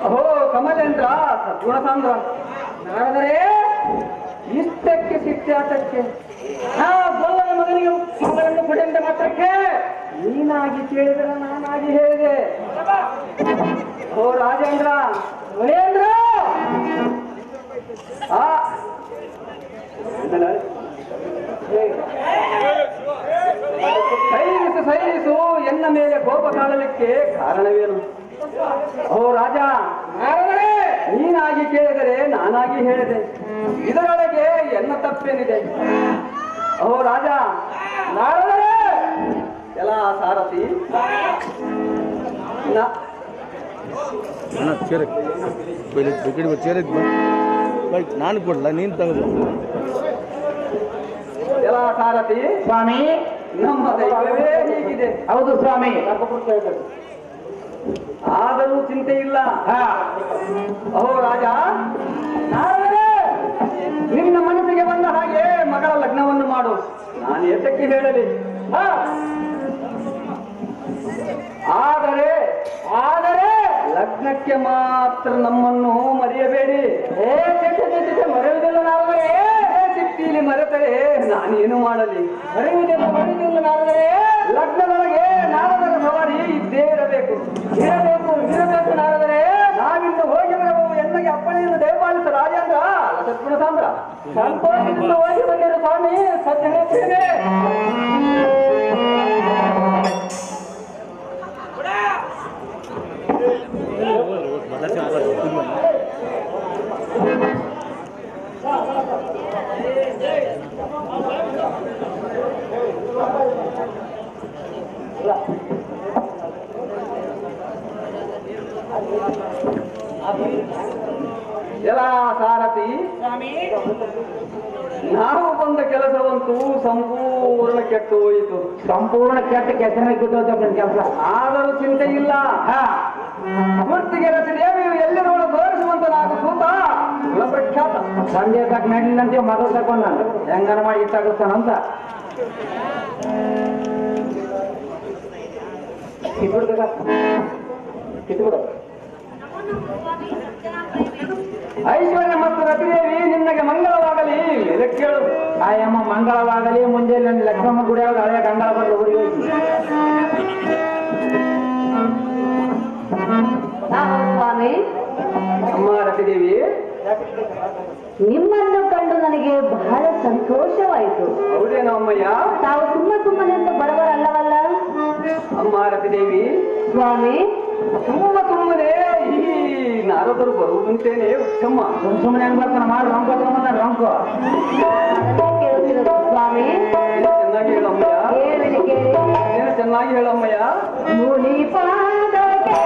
ಅಹೋ ಕಮಲೇಂದ್ರ ಸದ್ಗುಣಸಾಂದ್ರ ನಾರದರೆ ಇಷ್ಟಕ್ಕೆ ಸಿಟ್ಟಾಟಕ್ಕೆ ಗೊಲ್ಲದ ಮಗನಿಗೆ ಮಗಳನ್ನು ಕೊಡೆಂದ ಮಾತ್ರಕ್ಕೆ ನೀನಾಗಿ ಕೇಳಿದರೆ ನಾನಾಗಿ ಹೇಳಿದೆ. ಓ ರಾಜೇಂದ್ರ ಮುನೇಂದ್ರ ಸೈರಿಸು ಎನ್ನ ಮೇಲೆ ಕೋಪ ತಾಳಲಿಕ್ಕೆ ಕಾರಣವೇನು? ಓ ರಾಜ ನೀನಾಗಿ ಕೇಳಿದರೆ ನಾನಾಗಿ ಹೇಳಿದೆ, ಇದರೊಳಗೆ ಎನ್ನ ತಪ್ಪೇನಿದೆ? ಓ ರಾಜ ನಾರದರೆ ಎಲ್ಲ ಸಾರಥಿ ನಾನು ಕೊಡಲ್ಲ ನೀನು ತಗೋ. ಎಲ್ಲ ಸಾರಥಿ ಸ್ವಾಮಿ ನಮ್ಮ ದೈವವೇ ಹೀಗಿದೆ. ಹೌದು ಸ್ವಾಮಿ, ಆದರೂ ಚಿಂತೆ ಇಲ್ಲ. ಅಹೋ ರಾಜ ನಾರದರೆ ನಿನ್ನ ಮನಸ್ಸಿಗೆ ಬಂದ ಹಾಗೆ ಮಗಳ ಲಗ್ನವನ್ನು ಮಾಡು, ನಾನು ಎಷ್ಟಕ್ಕೆ ಹೇಳಲಿ. ಆದರೆ ಲಗ್ನಕ್ಕೆ ಮಾತ್ರ ನಮ್ಮನ್ನು ಮರೆಯಬೇಡಿ. ಮರೆಯುವುದಿಲ್ಲ ನಾರದರೆ. ಸಿಟ್ಟಿಲಿ ಮರೆತರೆ ನಾನೇನು ಮಾಡಲಿ? ಮರೆಯುವುದಿಲ್ಲ ನಾರದರೆ. ಲಗ್ನದೊಳಗೆ ನಾರದರ ಸವಾರಿ ಇದ್ದೇ ಇರಬೇಕು ನಾರದರೆ. ನಾವಿನ್ನು ಹೋಗಿ ಬರಬಹುದು ಎನ್ನಗೆ ಅಪ್ಪಣೆಯನ್ನು ದಯಪಾಲಿಸ ರಾಜೇಂದ್ರ ಸದ್ಗುಣಸಾಂದ್ರ. ಸಂತೋಷದಿಂದ ಹೋಗಿ ಬಂದಿರೋ ಸ್ವಾಮಿ, ಸತ್ಯ ಹೇಳ್ತೇನೆ. ಎಲ್ಲ ಸಾರಥಿ ನಾವು ಬಂದ ಕೆಲಸವಂತೂ ಸಂಪೂರ್ಣ ಕೆಟ್ಟು ಹೋಯಿತು. ಸಂಪೂರ್ಣ ಕೆಟ್ಟ ಕೆಸರಿಗೆ ಬಿಟ್ಟು ಕೆಲಸ. ಆದರೂ ಚಿಂತೆ ಇಲ್ಲ. ಮೂರ್ತಿಗೆ ರಚನೆಯು ಎಲ್ಲರೂ ತೋರಿಸುವಂತ ನಾವು ಸೂತ ಪ್ರಖ್ಯಾತ. ಸಂಜೆ ತಕ್ಕ ನಡಿಲ್ಲಂತೆ ಮಗಳು ತಗೊಂಡು ನಾನು ಹೆಂಗನ ಮಾಡಿ ಇಟ್ಟಾಗುತ್ತಾನಂತ ಕಿತ್ಬಿಡು. ಐಶ್ವರ್ಯ ಮತ್ತು ರತಿದೇವಿ ನಿನ್ನಗೆ ಮಂಗಳವಾಗಲಿ ಕೇಳು. ಆಯಮ್ಮ ಮಂಗಳವಾಗಲಿ. ಮುಂಜಾನೆ ನನ್ನ ಲಕ್ಷ್ಮಮ್ಮ ಗುಡಿಯಾಗ ಹಳೆಯ ಗಂಗಳ ಬರಲು ಊರಿಗೆ ಹೋಗಿ. ಸ್ವಾಮಿ, ಅಮ್ಮ ರತಿದೇವಿ, ನಿಮ್ಮನ್ನು ಕಂಡು ನನಗೆ ಬಹಳ ಸಂತೋಷವಾಯಿತು. ಹೌದೇನೋ ಅಮ್ಮಯ್ಯ? ತಾವು ಸುಮ್ಮನೆ ಅಂತ ಬಡವರಲ್ಲವಲ್ಲ? ಅಮ್ಮ ರತಿದೇವಿ, ಸ್ವಾಮಿ ಸುಮ್ಮನೆ ಈ ನಾರದರು ಬರುವುದಂತೇನೆ ಉತ್ತಮ. ಸುಮ್ಮನೆ ಹೆಂಗ್ ಬರ್ತಾನ ಮಾಡಿ ರಂಕು ರಂಕು ಕೇಳುತ್ತಿರೋದು ಸ್ವಾಮಿ. ಚೆನ್ನಾಗಿ ಹೇಳಮ್ಮಯ್ಯ, ಏನು ಚೆನ್ನಾಗಿ ಹೇಳಮ್ಮಯ್ಯ. ಮುನಿ ಪಾದಕ್ಕೆ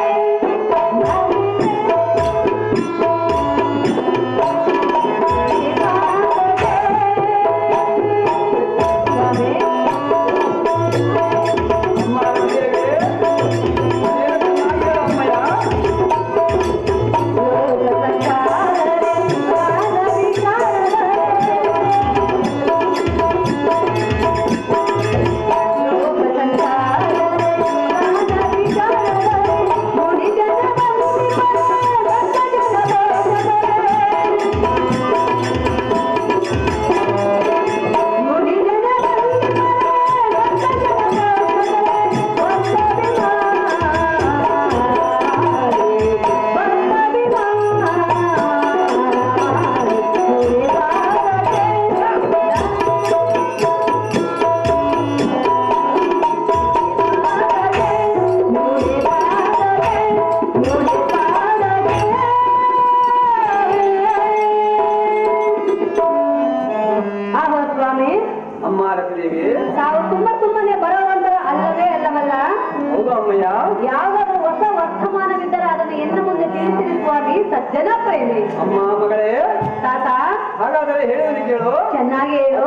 ತಾವು ಸುಮ್ಮನೆ ಬರುವಂತರ ಅಲ್ಲವೇ ಅಲ್ಲವಲ್ಲ? ಹೌದು ಅಮ್ಮಯ್ಯ. ಯಾವಾಗ ಹೊಸ ವರ್ತಮಾನವಿದ್ದರೆ ಅದನ್ನು ಎನ್ನ ಮುಂದೆ ತಿಳಿಸಿರಿ ಸ್ವಾಮಿ, ಸಜ್ಜನ ಪ್ರೇಮಿ. ಅಮ್ಮ ಮಗಳೇ, ತಾತ ಹಾಗಾದರೆ ಹೇಳುವುದು ಕೇಳು. ಚೆನ್ನಾಗಿ ಹೇಳು.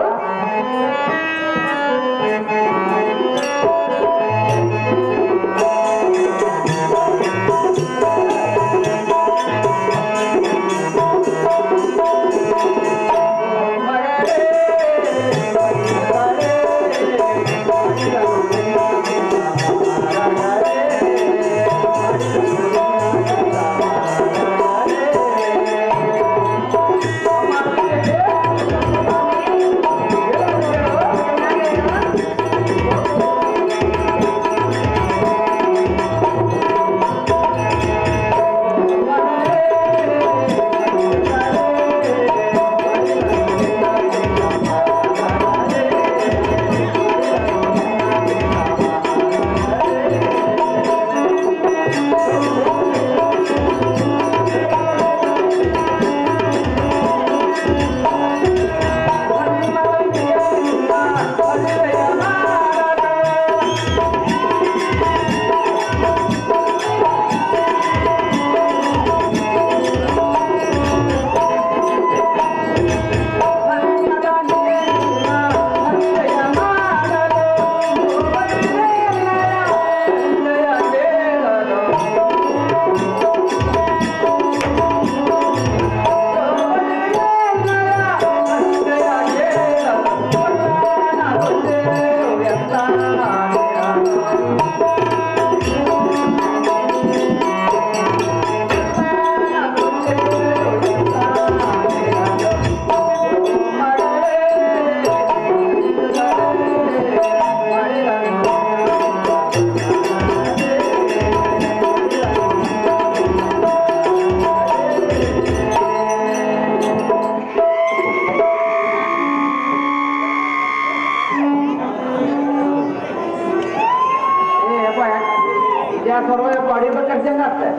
ಕಟ್ಸಂಗ ಆಗ್ತದೆ.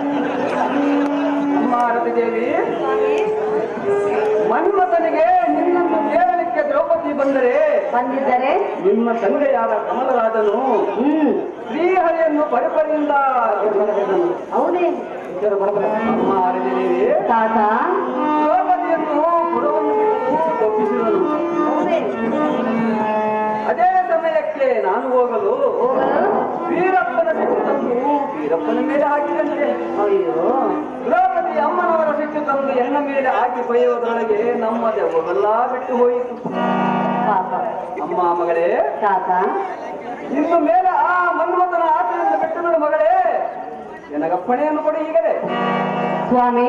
ಅಮ್ಮ ರತಿ ದೇವಿ, ಮನ್ಮಥನಿಗೆ ನಿನ್ನನ್ನು ಕೇಳಲಿಕ್ಕೆ ದ್ರೌಪದಿ ಬಂದಿದ್ದರೆ ನಿಮ್ಮ ತಂದೆಯಾದ ಕಮಲರಾಜನು ಶ್ರೀಹರಿಯನ್ನು ಪರಿಪರಿಯಿಂದ ಹೌದೇ ಅಮ್ಮ ರತಿ ದೇವಿ ತಾತ ದ್ರೌಪದಿಯನ್ನು ಪುರವನ್ನು ಬಿಟ್ಟು ಒಪ್ಪಿಸಿದನು. ಹೌದೇ ಅದೇ ಸಮಯಕ್ಕೆ ನಾನು ಹೋಗಲು ಹೋಗಲು ವೀರಪ್ಪನ ಸಿಟ್ಟು ತಂದು ವೀರಪ್ಪನ ಮೇಲೆ ಹಾಕಿದಂತೆ. ಅಯ್ಯೋ ದ್ರೌಪದಿ ಅಮ್ಮನವರ ಸಿಟ್ಟು ತಂದು ಹೆಣ್ಣ ಮೇಲೆ ಹಾಕಿ ಬೈಯುವುದರೊಳಗೆ ನಮ್ಮ ದೆವ್ವವೆಲ್ಲ ಬಿಟ್ಟು ಹೋಯಿತು. ಪಾಪ ಅಮ್ಮ ಮಗಳೇ, ತಾತ ಇನ್ನು ಮೇಲೆ ಆ ಮನ್ಮಥನ ಆಚರಣೆ ಬಿಟ್ಟು ಬಿಡು ಮಗಳೇ, ನನಗಪ್ಪಣೆಯನ್ನು ಕೊಡಿ ಈಗಲೇ. ಸ್ವಾಮಿ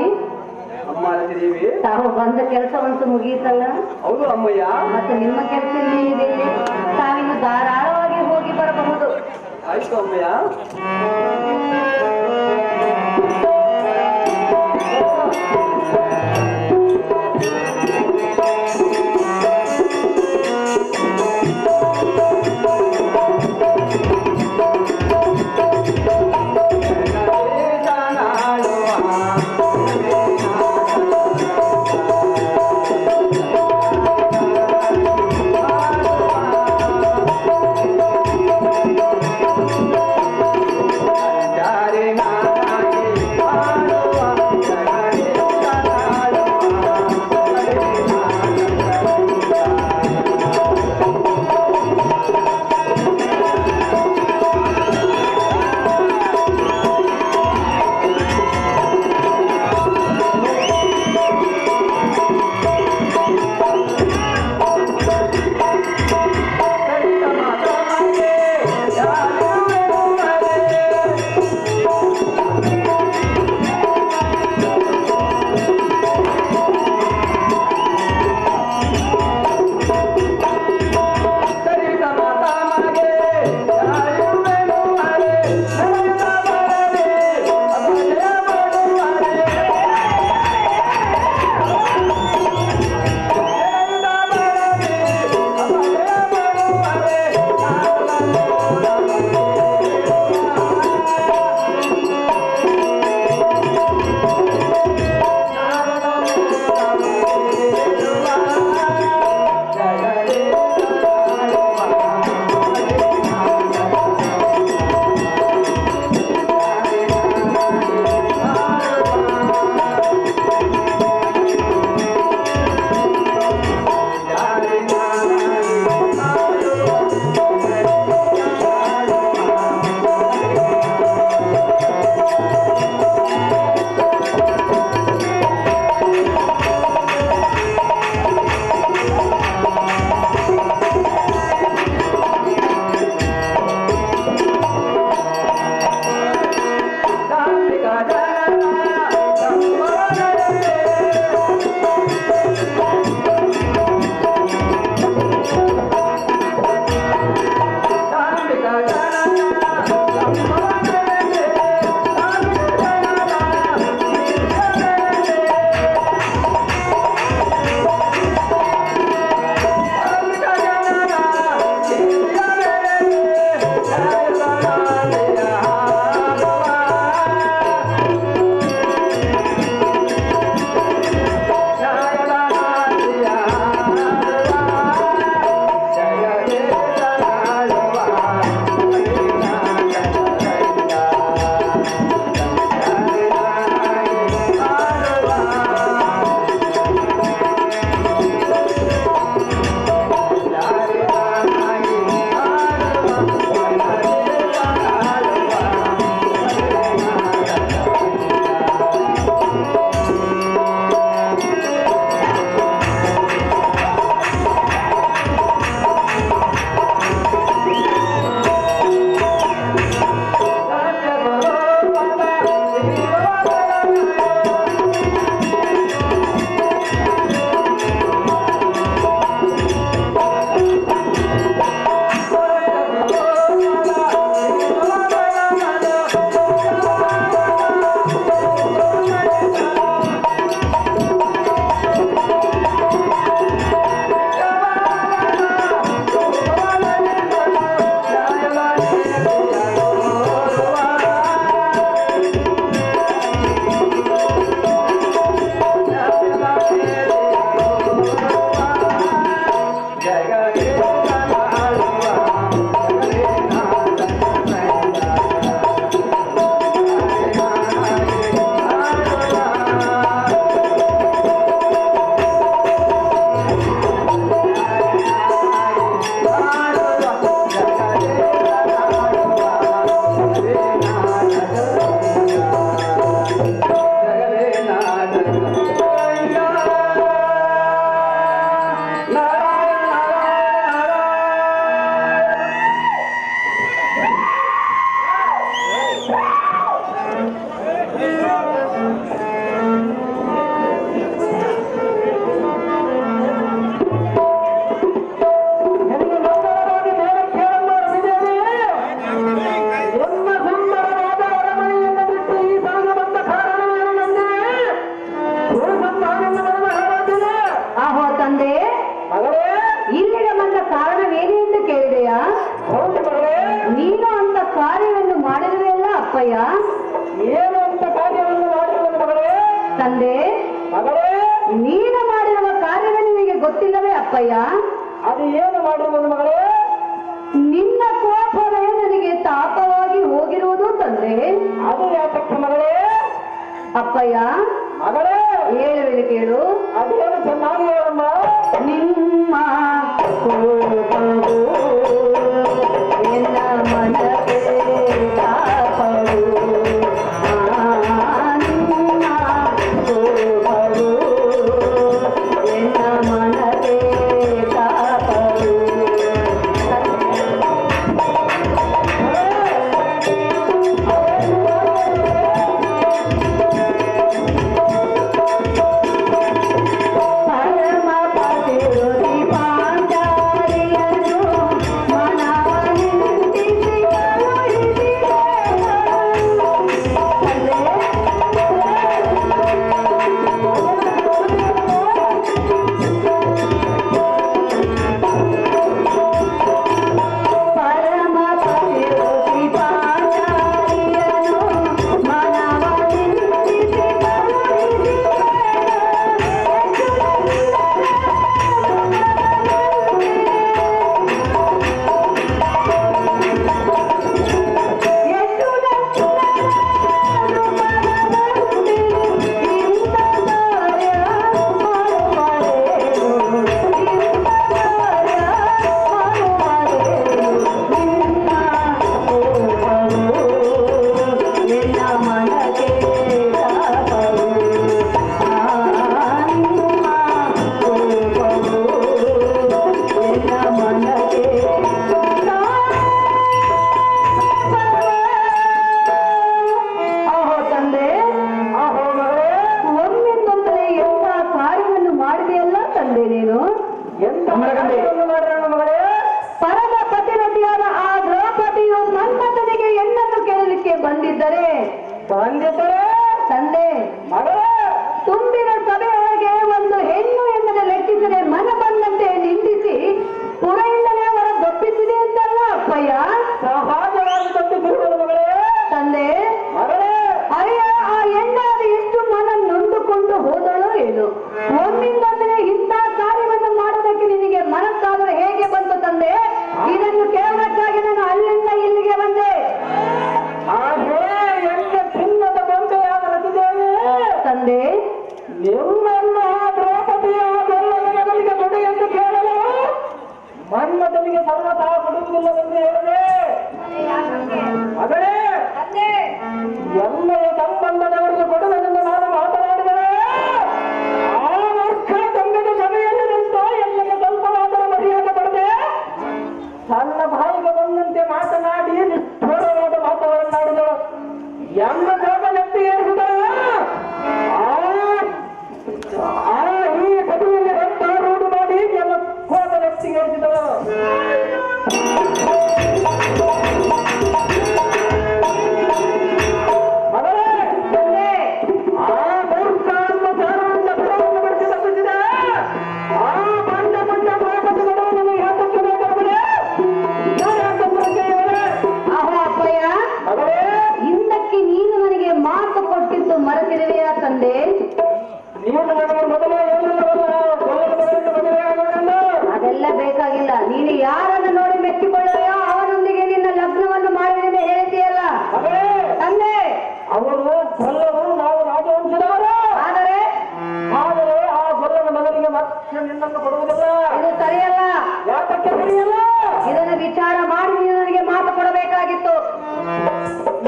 ಅಮ್ಮ ರತಿದೇವಿ, ತಾವು ಬಂದ ಕೆಲಸವಂತೂ ಮುಗಿಯಿತಲ್ಲ, ಹೌದು ಅಮ್ಮಯ್ಯ. ಮತ್ತು ನಿಮ್ಮ ಕೆಲಸ ಇದೆ, ತಾವಿನ್ನು ಧಾರಾಳವಾಗಿ ಹೋಗಿ ಬರಬಹುದು. ಆಯ್ತು ಅಮ್ಮಯ್ಯ. ತಂದೆ, ಮಗಳೇ, ನೀನು ಮಾಡಿರುವ ಕಾರ್ಯವೇ ನಿನಗೆ ಗೊತ್ತಿಲ್ಲವೇ ಅಪ್ಪಯ್ಯ? ಅದು ಏನು ಮಾಡಿರುವುದು ಮಗಳೇ? ನಿನ್ನ ಕೋಪವೇ ನನಗೆ ತಾಪವಾಗಿ ಹೋಗಿರುವುದು ತಂದೆ. ಅದು ಯಾತಕ್ಕೆ ಮಗಳೇ? ಅಪ್ಪಯ್ಯ, ಮಗಳೇ, ಹೇಳುವುದು ಕೇಳು. ಅದೇನು ಚೆನ್ನಾಗಿ ಹೇಳಮ್ಮ. ನಿಮ್ಮ ಕೋಪವು ಎನ್ನ ಮನವೇ ತಾಪವು. ನಿಮ್ಮ ಕೋಪವು ಎನ್ನ ಮನವೇ ತಾಪವು. ಪರಮ ಪತಿರತಿಯಾದ ಆ ದ್ರೌಪದಿಯು ಮನ್ಮಥನಿಗೆ ಹೆಣ್ಣನ್ನು ಕೇಳಲಿಕ್ಕೆ ಬಂದಿದ್ದರೆ ತಂದೆ, ತುಂಬಿನ ಸಭೆಯೊಳಗೆ ಒಂದು ಹೆಣ್ಣು ಎಂದರೆ ಲೆಕ್ಕಿಸದೆ ಮನ ಬಂದಂತೆ ನಿಂದಿಸಿ ಪುರಯಿಂದಲೇ ಹೊರ ದೊಪ್ಪಿಸಿದೆ ಅಂತಲ್ಲ ಅಪ್ಪಯ್ಯ? ಸಹಜವಾಗಿ ತಪ್ಪಿಸಿರುವುದು ಮಗಳೇ. ತಂದೆ, ಅಯ್ಯ, ಆ ಹೆಣ್ಣಾದ ಎಷ್ಟು ಮನ ನೊಂದುಕೊಂಡು ಹೋದಳೋ ಏನು? ಒಮ್ಮಿಂದೊಮ್ಮೆ ಇಂಥ ಕಾರ್ಯವನ್ನು ಮಾಡೋದಕ್ಕೆ ನಿನಗೆ ಮನಸ್ಸಾದರೆ ಹೇಗೆ ಬಂತು ತಂದೆ? ಇದನ್ನು ಕೇಳೋದಕ್ಕಾಗಿ ನಾನು ಅಲ್ಲಿಂದ ಇಲ್ಲಿಗೆ ಬಂದೆ. ಚಿನ್ನದ ಬೊಂಬೆಯಾದ ರತಿದೇವಿ ತಂದೆ, ನಿಮ್ಮನ್ನ ದ್ರೌಪದಿಯ ಮಗಳಿಗೆ ಕೊಡಿ ಎಂದು ಕೇಳಲು ಮನ್ಮಥನಿಗೆ ಸರ್ವತಾ ಕೊಡುವುದಿಲ್ಲವೆಂದು ಹೇಳಿದೆ. ಮಗಳೇ, ಎಲ್ಲೆಯ ಸಂಬಂಧದವರಿಗೆ ಕೊಡುವುದೆಂದು ನಾನು ಮಾತನಾಡಿದರೆ ಆ ಮೂರ್ಖ ತಂಗಿದ ಸಭೆಯಲ್ಲಿ ನಿಂತು ಎಲ್ಲೆಗೆ ಸ್ವಲ್ಪ ಮಾತ್ರ ಮರ್ಯಾದೆ ಪಡೆದೆ ತನ್ನ ಬಾಯಿಗೆ ಬಂದಂತೆ ಮಾತನಾಡಿ ನಿಷ್ಠೂರವಾದ ಮಾತುಗಳನ್ನಾಡಿದಳು. ಎಲ್ಲ ಕೋಪ ನೆತ್ತಿ ಏರಿಸಿದಳು. ಈ ಸಭೆಯಲ್ಲಿ ರಕ್ತಾರೂಢ ಮಾಡಿ ಎಲ್ಲ ಕೋಪ ನೆತ್ತಿಗೆ ಏರಿಸಿದಳು. ಇಂದಕ್ಕೆ ನೀನು ನನಗೆ ಮಾತು ಕೊಟ್ಟಿದ್ದು ಮರೆತಿರುವೆಯಾ ತಂದೆ? ಅದೆಲ್ಲ ಬೇಕಾಗಿಲ್ಲ. ನೀನು ಯಾರನ್ನು ನೋಡಿ ಮೆಚ್ಚಿಕೊಳ್ಳುವೆಯೋ ಅವನೊಂದಿಗೆ ನಿನ್ನ ಲಗ್ನವನ್ನು ಮಾಡುವುದೆಂದು ಹೇಳ್ತೀಯಲ್ಲ ತಂದೆ. ಅವರು ಗೊಲ್ಲರು, ನಾವು ರಾಜವಂಶದವರು. ಆದರೆ ಆ ಗೊಲ್ಲನ ಮಗನಿಗೆ ಮತ್ತೆ ನಿನ್ನನ್ನು ಕೊಡುವುದಿಲ್ಲ. ಇದು ಸರಿಯಲ್ಲ. ಯಾತಕ್ಕೆ ಸರಿಯಲ್ಲ? ಇದನ್ನು ವಿಚಾರ ಮಾಡಿ ನೀನು ನನಗೆ ಮಾತು ಕೊಡಬೇಕಾಗಿತ್ತು.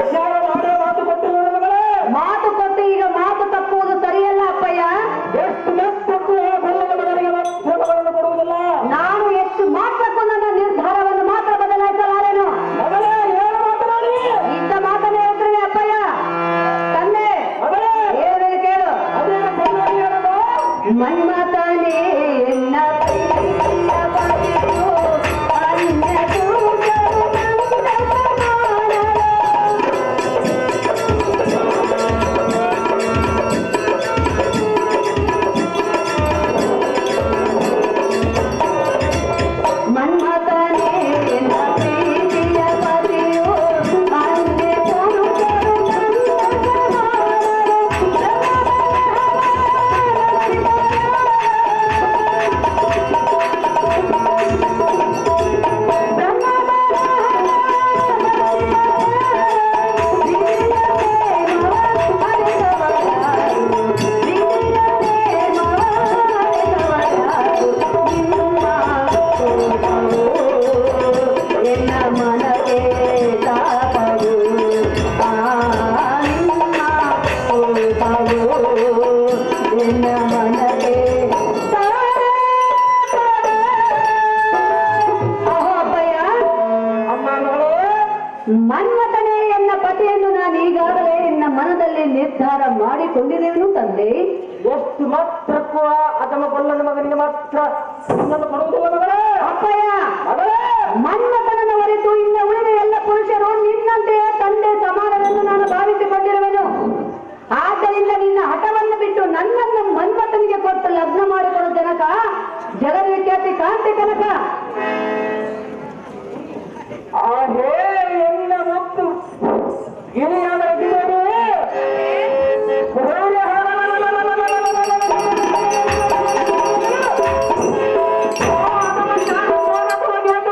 ವಿಚಾರ ಮಾಡೋ ಮಾತು ಕೊಟ್ಟು ಮಗಳೇ. ಮಾತು ಕೊಟ್ಟು ಈಗ ಮಾತು ತಪ್ಪುವುದು ಸರಿಯಲ್ಲ ಅಪ್ಪಯ್ಯ. ಎಷ್ಟು ಮೆಚ್ಚಕ್ಕೂ ಆ ಗೊಲ್ಲನ ಮಗನಿಗೆ ಮತ್ತೆ ಮಗಳನ್ನು ಕೊಡುವುದಿಲ್ಲ. ನಾನು ಎಷ್ಟು ಮಾತ್ರಕ್ಕೂ ನನ್ನ ನಿರ್ಧಾರವನ್ನು ಮಾತ್ರ ಬದಲಾಯಿಸಲಾರೇನು? ಮಗಳೇ, ಏನು ಮಾತನಾಡಿ ಇದ್ದ ಮಾತನ್ನೇ ಹೇಳ್ತೀನಿ ಅಪ್ಪಯ್ಯ. ತಂದೆ, ಮಗಳೇ, ಹೇಳುವುದು ಕೇಳು. ಅದೇ ಚೆನ್ನಾಗಿ ಹೇಳೋದು. ಮನ್ಮಥನೇ ಎನ್ನ ಪ್ರಿಯ ಪತಿಯು, ಅನ್ಯ ದೂತರು ನನ್ನ ಸಮಾನರು. ಮನ್ಮಥನೇ ಎನ್ನ ಪ್ರೀತಿಯ ಪತಿಯು, ಅನ್ಯ ದೂತರು ನನ್ನ ಸಮಾನರು. ನಿರ್ಧಾರ ಮಾಡಿಕೊಂಡಿದ್ದೇನು ತಂದೆ? ಎಷ್ಟು ಮಾತ್ರಕ್ಕೂ ಅಥವಾ ಕೊಲ್ಲನ ಮಗನಿಗೆ ಮಾತ್ರ ನನ್ನನ್ನು ಕೊಡುವುದಿಲ್ಲ ಮಗಳೇ. ಅಪ್ಪಯ್ಯ, ಮಗಳೇ, ಮನ್ಮಥನನ್ನ ಹೊರತು ಇನ್ನು ಉಳಿದ ಎಲ್ಲ ಪುರುಷರು ನಿನ್ನಂತೆಯೇ ತಂದೆ ಸಮಾನವೆಂದು ನಾನು ಭಾವಿಸಿಕೊಂಡಿರುವೆನು. ಆದ್ದರಿಂದ ನಿನ್ನ ಹಠವನ್ನು ಬಿಟ್ಟು ನನ್ನನ್ನು ಮನ್ಮಥನಿಗೆ ಕೊಟ್ಟು ಲಗ್ನ ಮಾಡಿಕೊಡು ಜನಕ, ಜಗದ್ವಿಖ್ಯಾತಿ ಕಾಂತಿ ಕನಕ. ಆ ಹೇಳಿ ಎಲ್ಲ ಮತ್ತು ಗಿರಿಯಾದ ಗಿರಿಯರು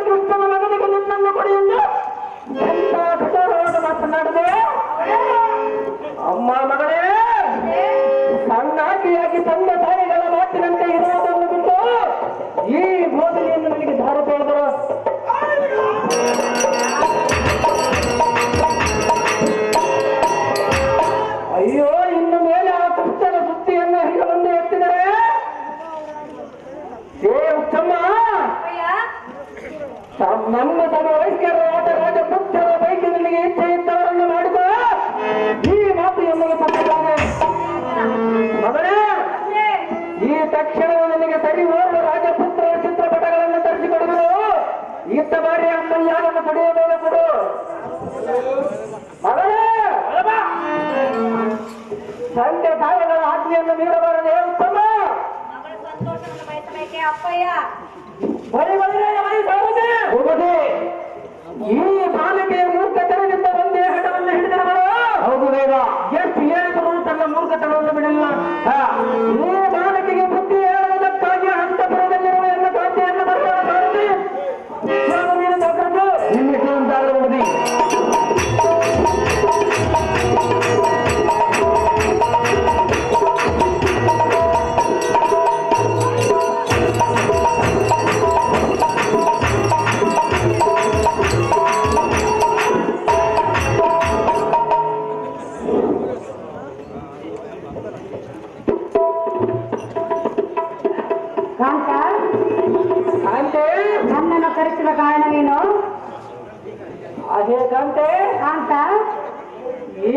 ಕೃಷ್ಣನ ಮಗನಿಗೆ ನಿನ್ನನ್ನು ಕೊಡಿಯಿಂದ ಎಂತ ಕಠೋರವಾದ ಮಾತನಾಡಿದೆ. ಅಮ್ಮ ಮಗಳೇ, ಸಣ್ಣಾಕಿಯಾಗಿ ತಂದೆ ತಾಯಿಗಳ ಮಾತಿನಂತೆ ಇರುವುದನ್ನು ಬಿಟ್ಟು ಈ ಬೋಧನೆಯನ್ನು ನನಗೆ ದಾರ ತೋರಿದರು. ಅಯ್ಯೋ, ಇನ್ನು ಮೇಲೆ ಆ ಕೃಷ್ಣನ ಸುದ್ದಿಯನ್ನು ಹೀಗೆ ಮುಂದೆ ಎತ್ತಿದರೆ ಉತ್ತಮ ನಮ್ಮ ತಮ್ಮ ವಯಸ್ಕರಾದ ರಾಜಪುತ್ರರ ಪೈಕಿ ನಿನಗೆ ಇಚ್ಛೆ ಇದ್ದವರನ್ನು ಮಾಡಿಕೊ. ಈ ಮಾತು ಎಮ್ಮೆಗೆ ಕೊಟ್ಟಿದ್ದಾನೆ ಮಗಳೇ. ಈ ತಕ್ಷಣ ನಿನಗೆ ಸರಿ ಓರ್ವ ರಾಜಪುತ್ರರ ಚಿತ್ರಪಟಗಳನ್ನು ತರಿಸಿಕೊಡುವುದು. ಇತ್ತ ಬಾರಿ ಅಮ್ಮಯ್ಯನನ್ನು ಪಡೆಯಬೇಕು ಕೊಡು ಮಗಳೇ. ತಂದೆ ತಾಯಿಗಳ ಆಜ್ಞೆಯನ್ನು ಮೀರಬಾರದೆ ಉತ್ತಮ. ಈ ಬಾಲಿಕೆಯ ಮೂರ್ಖತನದಿಂದ ಒಂದೇ ಹಠವನ್ನು ಹಿಡಿದವರು. ಹೌದು ದೇವ. ಎಷ್ಟು ಹೇಳಿದರೂ ತನ್ನ ಮೂರ್ಖತನವನ್ನು ಬಿಡಲಿಲ್ಲ. ಈ ಬಾಲಕಿಗೆ ಬುದ್ಧಿ ಹೇಳುವುದಕ್ಕಾಗಿ ಅಂತಪುರದಲ್ಲಿರುವ ಎಲ್ಲ ಕಾಂತಿಯನ್ನು ಬರೆಯುವ ನಿನ್ನಿಟ್ಟು ಉಂಟಾದರೂ ಬುದ್ಧಿ. ಕಾಂತ, ಕಾಂತೆ, ನನ್ನನ್ನು ಕರೆಸಿದ ಕಾರಣವೇನು? ಅದೇ ಕಾಂತೆ, ಕಾಂತ, ಈ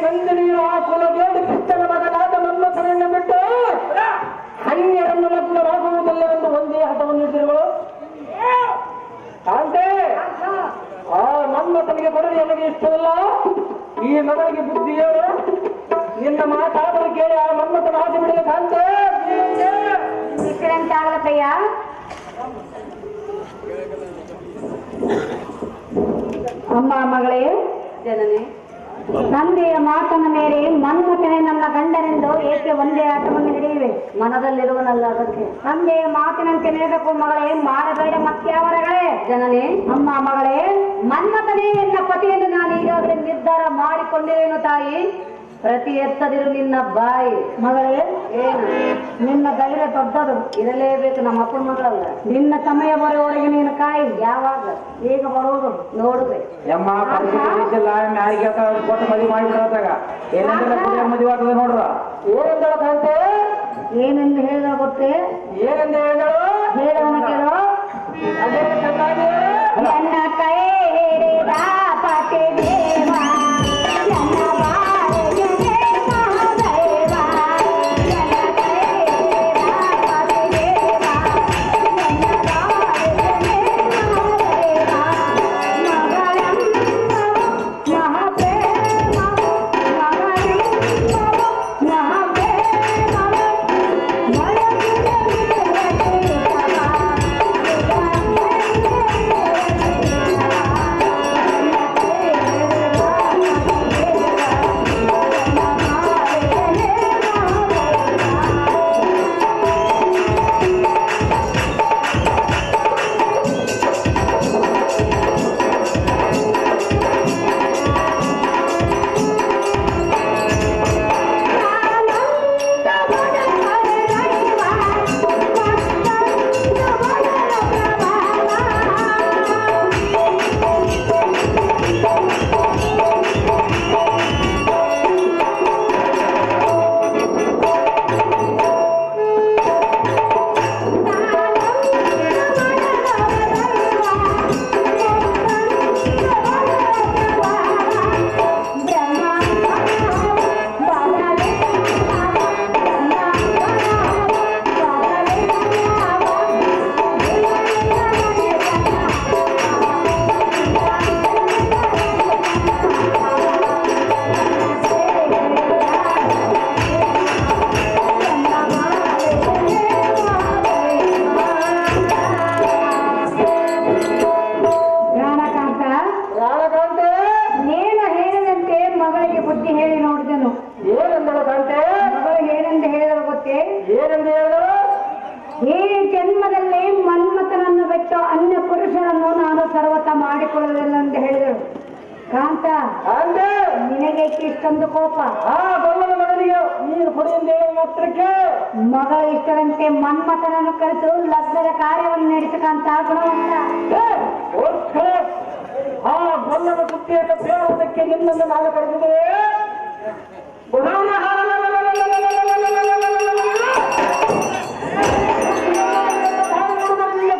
ನಂದಿನಿಯು ಆ ಕುಲಬೇಡಿ ಕೃಷ್ಣನ ಮಗನಾದ ಮನ್ಮಥನನ್ನು ಬಿಟ್ಟು ಅನ್ಯರನ್ನು ಲಗ್ನವಾಗುವುದಿಲ್ಲವೆಂದು ಒಂದೇ ಹಠವನ್ನು ಇಟ್ಟಿರುವಳು. ಕಾಂತೆ, ಆ ಮನ್ಮಥನಿಗೆ ಕೊಡಲು ನನಗೆ ಇಷ್ಟವಿಲ್ಲ. ಈ ಮಗಳಿಗೆ ಬುದ್ಧಿ ಹೇಳು. ನಿನ್ನ ಮಾತಾಡಲು ಕೇಳಿ ಆ ಮನ್ಮಥನ ಆಸೆ ಬಿಡಲು ಕಾಂತೆ. ಹೆಸರೆಂತ ಆಗಲತ್ತಯ್ಯ? ಅಮ್ಮ ಮಗಳೇ, ಜನನೇ, ತಂದೆಯ ಮಾತನ ಮೇಲೆ ಮನ್ಮಥನೇ ನನ್ನ ಗಂಡನೆಂದು ಏಕೆ ಒಂದೇ ಆಟವನ್ನು ಹಿಡಿಯುವೆ? ಮನದಲ್ಲಿರುವನಲ್ಲ ಅದಕ್ಕೆ. ತಂದೆಯ ಮಾತಿನಂತೆ ನಡೆದಕ್ಕೂ ಮಗಳೇ, ಮಾಡಬೇಡ ಮತ್ಯಾವರಗಳೇ. ಜನನೇ, ಅಮ್ಮ ಮಗಳೇ, ಮನ್ಮಥನೇ ಎನ್ನ ಪತಿಯನ್ನು ನಾನು ಈಗಾಗಲೇ ನಿರ್ಧಾರ ಮಾಡಿಕೊಂಡಿರುವೆನು ತಾಯಿ. ಪ್ರತಿ ಎತ್ತದಿರು ನಿನ್ನ ಬಾಯಿ. ಮಗಳೇ, ಏನು ನಿನ್ನ ಧೈರ್ಯ ದೊಡ್ಡದು, ಇರಲೇಬೇಕು. ನಮ್ಮ ಅಪ್ಪನ ಮಗಳಲ್ಲ. ನಿನ್ನ ಸಮಯ ಬರುವವರೆಗೆ ನೀನು ಕಾಯಿ. ಯಾವಾಗ? ಈಗ ಬರುವುದು ನೋಡುವೆ. ಎಮ್ಮ ಪರಿಸ್ಥಿತಿ ಯಾರಿಗೆ ಕೊಟ್ಟು ಮದುವೆ ಮಾಡಿಬಿಡೋದಾಗ ಏನಂದ್ರೆ ಮದುವೆ ಆಗ್ತದೆ ನೋಡ್ರ. ಏನಂದಳು ಕಾಂತೆ? ಏನೆಂದು ಹೇಳಿದ ಗೊತ್ತೇ? ಏನಂದ ಹೇಳಿದಳು? ಹೇಳೋಣ ಕೇಳೋ. ಅದೇ ಚೆನ್ನಾಗಿ ನನ್ನ ಕೈ ಹಿಡಿದ ಪತಿ ದೇವ, ನನ್ನ ಬಾಳಿಗೆ ಮಹಾದೇವ. ನನ್ನ ಕೈ ಹಿಡಿದ ಪತಿ ದೇವ, ನನ್ನ ಬಾಳಿಗೆ ಮಹಾದೇವ. ಮಗಳೆಂಬ ಮಹಾಪ್ರೇಮ, ಮಗಳೆಂಬ ಮಹಾಪ್ರೇಮ, ಮಳೆಯ ಮಾಡಿಕೊಳ್ಳಲಿಲ್ಲ ಅಂತ ಹೇಳಿದರು. ಕಾಂತ, ಅಂದ್ರೆ ನಿನಗೆ ಇಷ್ಟೊಂದು ಕೋಪ? ಆ ಗೊಲ್ಲನ ಮಗನಿಗೆ ನೀನು ಕೊಡಿ ಎಂದು ಹೇಳುವ ಮಾತ್ರಕ್ಕೆ ಮಗ ಇಷ್ಟರಂತೆ ಮನ್ಮಥನನ್ನು ಕರೆದು ಲಗ್ನದ ಕಾರ್ಯವನ್ನು ನಡೆಸಕಂತ ಗುಣವಂತ. ಆ ಗೊಲ್ಲನ ಸುದ್ದಿಯನ್ನು ಕೇಳುವುದಕ್ಕೆ ನಿನ್ನನ್ನು ನಾನು ಕರೆದಿದ್ದೇನೆ.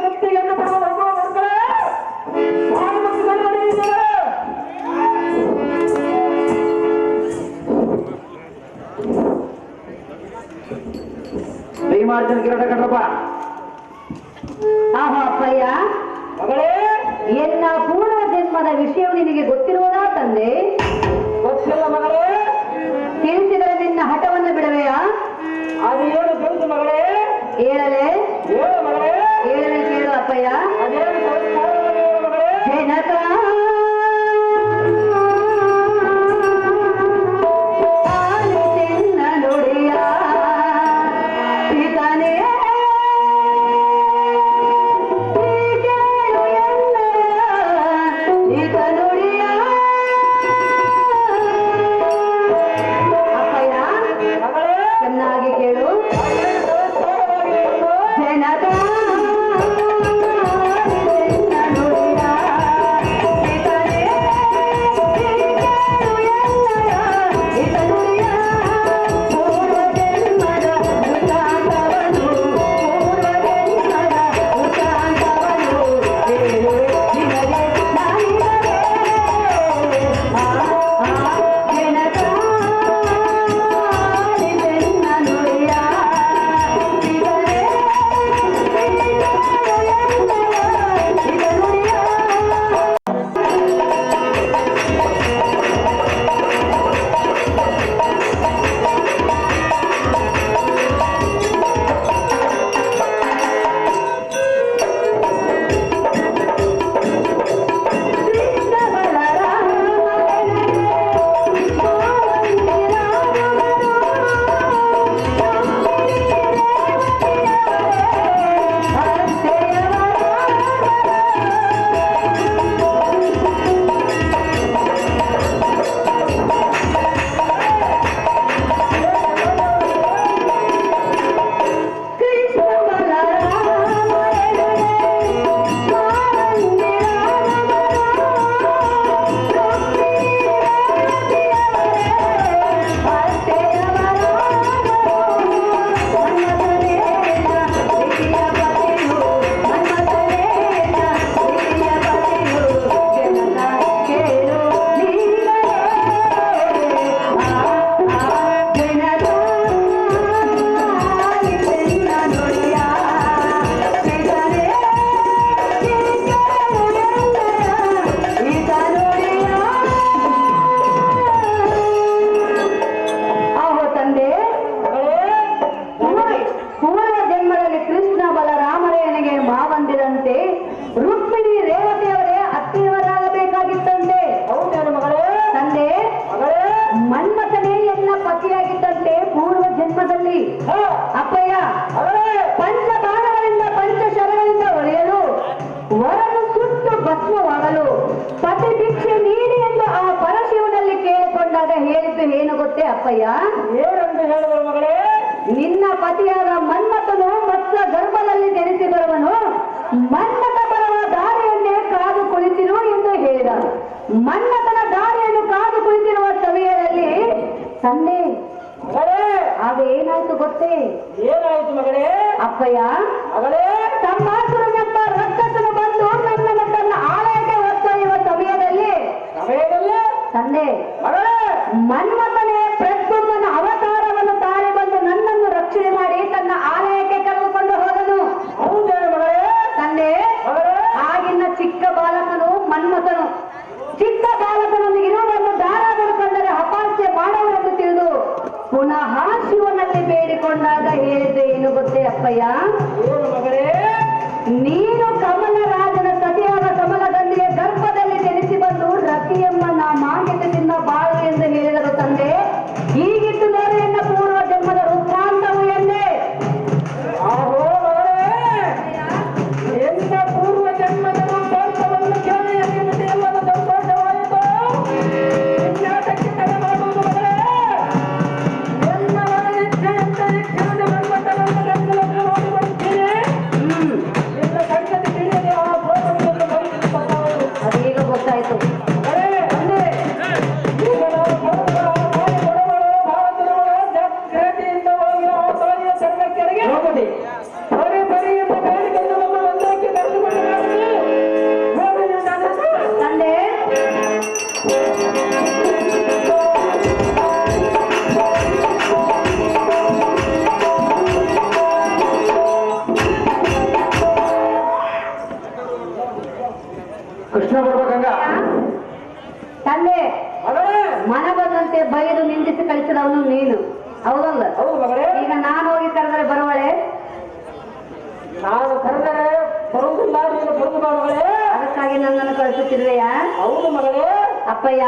ಸುದ್ದಿಯನ್ನು ಭೀಮಾರ್ಜುನ ಕಿರೀಟ ಕಟ್ರಪ್ಪ. ಆಹಾ ಅಪ್ಪಯ್ಯ, ಮಗಳೇ, ಎನ್ನ ಪೂರ್ವ ಜನ್ಮದ ವಿಷಯವು ನಿನಗೆ ಗೊತ್ತಿರುವುದಾ ತಂದೆ? ಗೊತ್ತಿಲ್ಲ ಮಗಳೇ. ತಿಳಿಸಿದರೆ ನಿನ್ನ ಹಠವನ್ನು ಬಿಡವೆಯಾ? ಅದು ಏನು ತಿಳಿಸು ಮಗಳೇ. ಹೇಳಲೆ? ಹೇಳು ಮಗಳೇ. ಹೇಳಲೆ ಕೇಳು ಅಪ್ಪಯ್ಯ. ಅದೇನು ಸಂಸ್ಕಾರವನ್ನು ಹೇಳು ಮಗಳೇ. ಜನಕ ನುಡಿಯ ಪಿತನೇ ಚೆನ್ನಾಗಿ ಕೇಳು. ಜನಕ ಅಪ್ಪಯ್ಯ. ಏನಂತ ಹೇಳಿದರು ಮಗಳೇ? ನಿನ್ನ ಪತಿಯಾದ ಮನ್ಮಥನು ಮತ್ಸ ಗರ್ಭದಲ್ಲಿ ಜನಿಸಿ ಬರುವನು, ಮನ್ಮಥ ಬರುವ ದಾರಿಯನ್ನೇ ಕಾದು ಕುಳಿತಿರು ಎಂದು ಹೇಳಿದ. ಮನ್ಮಥನ ದಾರಿಯನ್ನು ಕಾದು ಕುಳಿತಿರುವ ಸಮಯದಲ್ಲಿ ತಂದೆ ಆಗ ಏನಾಯ್ತು ಗೊತ್ತೇ? ಏನಾಯ್ತು ಮಗಳೇ? ಅಪ್ಪಯ್ಯ, ಮಗಳೇ, ತಮ್ಮಾಸುರನೆಂಬ ರಕ್ಕಸನು ಬಂದು ನನ್ನನ್ನು ತನ್ನ ಆಲಯಕ್ಕೆ ಹೊತ್ತೊಯ್ಯುವ ಸಮಯದಲ್ಲಿ ತಂದೆ ಮಗಳೇ, ಮನ್ಮಥನೇ ಪ್ರದ್ಯುಮ್ನ ಅವತಾರವನ್ನು ತಾಳಿ ಬಂದು ನನ್ನನ್ನು ರಕ್ಷಣೆ ಮಾಡಿ ತನ್ನ ಆಲಯಕ್ಕೆ ಕರೆದುಕೊಂಡು ಹೋದನು. ಹೌದೇನು ಮಗಳೇ? ತಂದೆ, ಆಗಿನ ಚಿಕ್ಕ ಬಾಲಕನು ಮನ್ಮಥನು. ಚಿಕ್ಕ ಬಾಲಕನೊಂದಿಗೆ ಇರುವುದನ್ನು ದಾರ ಬದುಕೊಂಡರೆ ಅಪಾಸ್ಯ ಮಾಡುವರೆಂದು ತಿಳಿದು ಪುನಃ ಶಿವನಲ್ಲಿ ಬೇಡಿಕೊಂಡಾಗ ಹೇಳಿದ್ದೆ ಏನು ಗೊತ್ತೇ ಅಪ್ಪಯ್ಯ? ಏನು ಮಗಳೇ? ನೀನು ಕಮಲರಾಜನ ಸತಿಯಾದ ಕಮಲಗಂಧಿಯ ಗರ್ಭದಲ್ಲಿ ಜನಿಸಿ ಬಂದು ರತಿಯಮ್ಮ ನಾ ಮಾಂಗತ್ಯದಿಂದ ಬಾಳು ಎಂದು ಹೇಳಿದರು ತಂದೆ. ಹೀಗಿತ್ತು ನೋಡಿ ಎನ್ನ ಪೂರ್ವ ಜನ್ಮದ ವೃತ್ತಾಂತವು ಎಂದೇ. ಆಹೋ ಮಗಳೇ, ಎನ್ನ ಪೂರ್ವ ಜನ್ಮದ ವೃತ್ತಾಂತವನ್ನು ಕೇಳಿ ಮಗಳೇ ಮನ ಬಂದಂತೆ ಬೈದು ನಿಂದಿಸಿ ಕಳಿಸಿದವನು ನೀನು, ಹೌದಲ್ಲ? ಹೌದು ಮಗಳೇ. ಈಗ ನಾನು ಹೋಗಿ ಕರೆದರೆ ಬರುವಳೆ? ನಾನು ಕರೆದರೆ ಬರುವುದಿಲ್ಲ, ನೀನು ಬರುವುದು ಮಗಳೇ. ಅದಕ್ಕಾಗಿ ನನ್ನನ್ನು ಕಳಿಸುತ್ತಿರುವೆಯಾ? ಹೌದು ಮಗಳೇ. ಅಪ್ಪಯ್ಯ,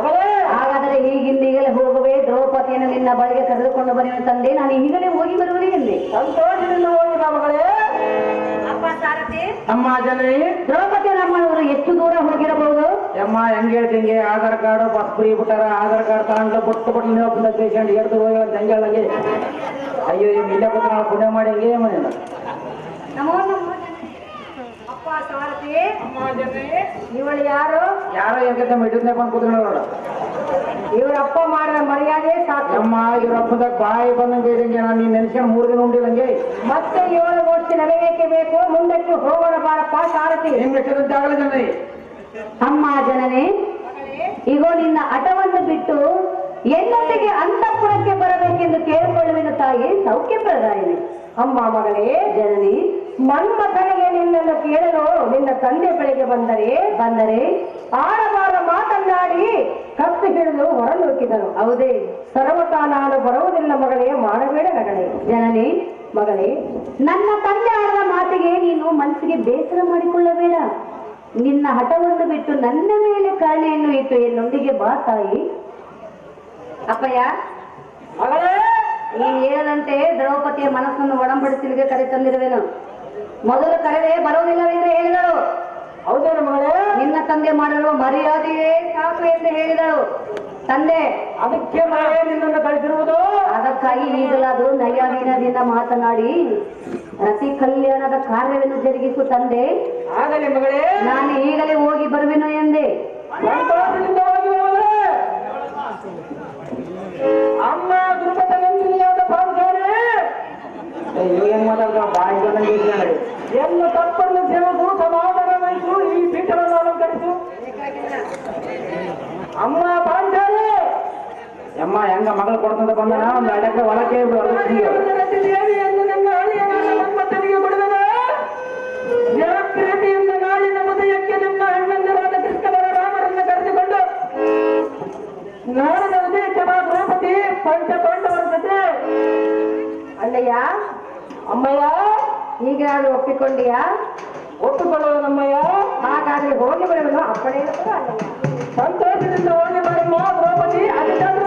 ಮಗಳೇ ಹಾಗಾದರೆ ಈಗಲೇ ಹೋಗುವೆ, ದ್ರೌಪದಿಯನ್ನು ನಿನ್ನ ಬಳಿಗೆ ಕರೆದುಕೊಂಡು ಬರೆಯುವ ತಂದೆ, ನಾನು ಈಗಲೇ ಹೋಗಿ ಬರುವೆ ಎಂದೆ. ಸಂತೋಷದಿಂದ ಹೋಗಿ ಬಾ ಮಗಳೇ. ಅಪ್ಪ ಸಾರಥಿ, ಅಮ್ಮ ಜನರಿ, ದ್ರೌಪದಿ ನಮ್ಮವರು ಎಷ್ಟು ದೂರ ಹೋಗಿರಬಹುದು? ಅಮ್ಮ ಹೆಂಗೆ ಹೇಳ್ತಿಂಗೆ ಆಧಾರ್ ಕಾರ್ಡ್ ಬಸ್ ಫ್ರೀ ಬಿಟ್ಟಾರ, ಆಧಾರ್ ಕಾರ್ಡ್ ತಗೊಂಡು ಬುಟ್ಟು ನೀವು ಪೇಷಂಟ್ ಹೇಳ್ತು ಹೋಗಿ ಹೆಂಗೆ ಹೇಳಂಗೆ. ಅಯ್ಯೋ ಇಲ್ಲೇ ಕೂತು ನಾವು ಪುಣ್ಯ ಮಾಡಿ ಹೆಂಗೆ ಮನೆ ನಮೋ ನಮೋ. ಅಪ್ಪ ಸಾರಥಿ, ಇವಳು ಯಾರು? ಯಾರೋ ಹೆಂಗೆ ಮಿಡಿದ್ನೆ ಬಂದು ಕೂತ್ಕೊಂಡು ನೋಡ. ಇವರಪ್ಪ ಮಾಡಿದ ಮರ್ಯಾದೆ ಸಾಕು. ಅಮ್ಮ ಇವ್ರಪ್ಪದಾಗ ಬಾಯಿ ಬಂದಂಗೆ ಇದಂಗೆ ನಾನು ನೀನು ನೆನ್ಸ್ಕೊಂಡು 3 ದಿನ ಉಂಡಿಲ್ಲಂಗೆ. ಮತ್ತೆ 7 ವರ್ಷ ನಡವೇಕೆ ಬೇಕು, ಮುಂದಕ್ಕೆ ಹೋಗೋಣ ಬಾರಪ್ಪ ಸಾರಥಿ. ನಿಮ್ಗೆ ಎಷ್ಟೊಂದು ಆಗಲ್ಲ ಜನರಿ. ಅಮ್ಮ ಜನನಿ, ಈಗೋ ನಿನ್ನ ಹಠವನ್ನು ಬಿಟ್ಟು ಎನ್ನೊಂದಿಗೆ ಅಂತಃಪುರಕ್ಕೆ ಬರಬೇಕೆಂದು ಕೇಳಿಕೊಳ್ಳುವೆನು ತಾಯಿ, ಸೌಖ್ಯ ಪ್ರದಾಯಿನಿ. ಅಮ್ಮ ಮಗಳೇ ಜನನಿ, ಮನ್ಮಥನಿಗೆ ನಿನ್ನನ್ನು ಕೇಳಲು ನಿನ್ನ ತಂದೆ ಬಳಿಗೆ ಬಂದರೆ ಆಡಬಾರ ಮಾತನ್ನಾಡಿ ಕತ್ತು ಹಿಡಿದು ಹೊರನೂಕಿದನು. ಹೌದೇ? ಸರ್ವತಾ ನಾನು ಬರುವುದಿಲ್ಲ ಮಗಳೇ, ಮಾಡಬೇಡ ನಗಳೆ. ಜನನಿ ಮಗಳೇ, ನನ್ನ ತಂದೆ ಆಡಿದ ಮಾತಿಗೆ ನೀನು ಮನಸ್ಸಿಗೆ ಬೇಸರ ಮಾಡಿಕೊಳ್ಳಬೇಡ. ನಿನ್ನ ಹಠವನ್ನು ಬಿಟ್ಟು ನನ್ನ ಮೇಲೆ ಕರುಣೆಯನ್ನು ಇಟ್ಟು ಎನ್ನೊಂದಿಗೆ ಬಾ ತಾಯಿ. ಅಪ್ಪಯ್ಯ, ಮಗಳೇ ನೀನು ಹೇಳದಂತೆ ದ್ರೌಪದಿಯ ಮನಸ್ಸನ್ನು ಒಡಂಬಡಿಸಲಿಗೆ ಕರೆ ತಂದಿರುವೆನು. ಮೊದಲು ಕರೆದೆ ಬರುವುದಿಲ್ಲವೆಂದು ಹೇಳಿದಳು. ಹೌದೇನು ಮಗಳೇ? ನಿನ್ನ ತಂದೆ ಮಾಡಿರುವ ಮರ್ಯಾದೆಯೇ ಸಾಕು ಎಂದು ಹೇಳಿದಳು. ತಂದೆ ಅದಕ್ಕೆ ಮಗಳೇ ನಿನ್ನನ್ನು ಕಳಿಸಿರುವುದು. ಅದಕ್ಕಾಗಿ ಈಗಲಾದರೂ ನಯಾದೀನದಿಂದ ಮಾತನಾಡಿ ರತಿ ಕಲ್ಯಾಣದ ಕಾರ್ಯವನ್ನು ಜರುಗಿಸು ತಂದೆ. ಆಗಲಿ ಮಗಳೇ, ನಾನು ಈಗಲೇ ಹೋಗಿ ಬರುವೆನು ಎಂದೆ. ಸಂತೋಷದಿಂದ ಹೋಗಿ ಮಗಳೇ. ಅಮ್ಮ ದುರ್ಗತನಂದಿನಿಯಾದ ಪಾಂಚಾಲಿ, ಇವೇನು ಮಾತಾಡ್ತಾವ ಬಾಯಿ ಬಂದಂಗೆ ಇಸ್ಕೊಂಡ್ರಿ. ಎಲ್ಲ ತಪ್ಪನ್ನು ಸೇರಿಸು, ಸಮಾಧಾನ ವಹಿಸು, ಈ ಪೀಠವನ್ನು ಅಲಂಕರಿಸು. ಅಮ್ಮ ಪಾಂಚಾಲಿ, ಅಮ್ಮ ಹೆಂಗ ಮಗಳು ಕೊಡ್ತಂತ ಬಂದ ಒಂದು ಅಡಕ್ಕೆ ಒಳಕ್ಕೆ ದೇವಿಯನ್ನು ನನ್ನ ಅಳಿಯನಾದ ಮನ್ಮಥನಿಗೆ ಕೊಡಿದನು. ಜಾಗ್ರತೆಯಿಂದ ನಾಳಿನ ಮದುವೆಗೆ ನನ್ನ ಅಣ್ಣಂದಿರಾದ ಕೃಷ್ಣವರ ರಾಮರನ್ನು ಕರೆದುಕೊಂಡು ನಾಡಿನ ಉದ್ದೇಶವ ದ್ರೌಪದಿ ಪಂಚಪಾಂಡವರ ಜೊತೆ. ಅಣ್ಣಯ್ಯ, ಅಮ್ಮಯ್ಯ, ಈಗ ನಾನು ಒಪ್ಪಿಕೊಂಡಿಯಾ? ಒಪ್ಪಿಕೊಳ್ಳುವ ನಮ್ಮಯ್ಯ. ಹಾಗಾದ್ರೆ ಹೋಗಿ ಬರುವೆನು ಅಪ್ಪಣೆ. ಸಂತೋಷದಿಂದ ಹೋಗಿ ಬರಮ್ಮ ದ್ರೌಪದಿ. ಅಧಿಕಾರಕ್ಕೆ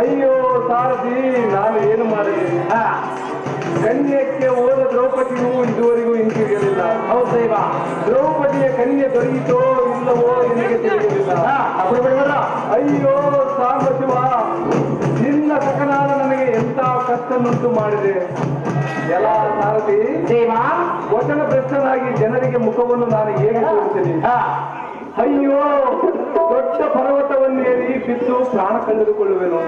ಅಯ್ಯೋ ಸಾರಥಿ, ನಾನು ಏನು ಮಾಡಿದೆ? ಕನ್ಯಕ್ಕೆ ಹೋದ ದ್ರೌಪದಿಯು ಇದುವರೆಗೂ ಹಿಂತಿರುಗಲಿಲ್ಲ. ಹೌದೈವ, ದ್ರೌಪದಿಯ ಕನ್ಯೆ ದೊರೆಯಿತೋ ಇಲ್ಲವೋ ನಿನಗೆ ತಿಳಿಯಲಿಲ್ಲ. ಅಯ್ಯೋ ಸಾಂಬಶಿವ, ನಿನ್ನ ಸಕನಾದ ನನಗೆ ಎಂತ ಕಷ್ಟನ್ನುಂಟು ಮಾಡಿದೆ. ಎಲ್ಲ ಸಾರಥಿ, ವಚನ ಭ್ರಷ್ಟನಾಗಿ ಜನರಿಗೆ ಮುಖವನ್ನು ನಾನು ಹೇಗೆ ತೋರಿಸಲಿ? ಅಯ್ಯೋ, ದೊಡ್ಡ ಪರ್ವತವನ್ನೇರಿ ಬಿದ್ದು ಪ್ರಾಣ ಕಳೆದುಕೊಳ್ಳುವೆನು.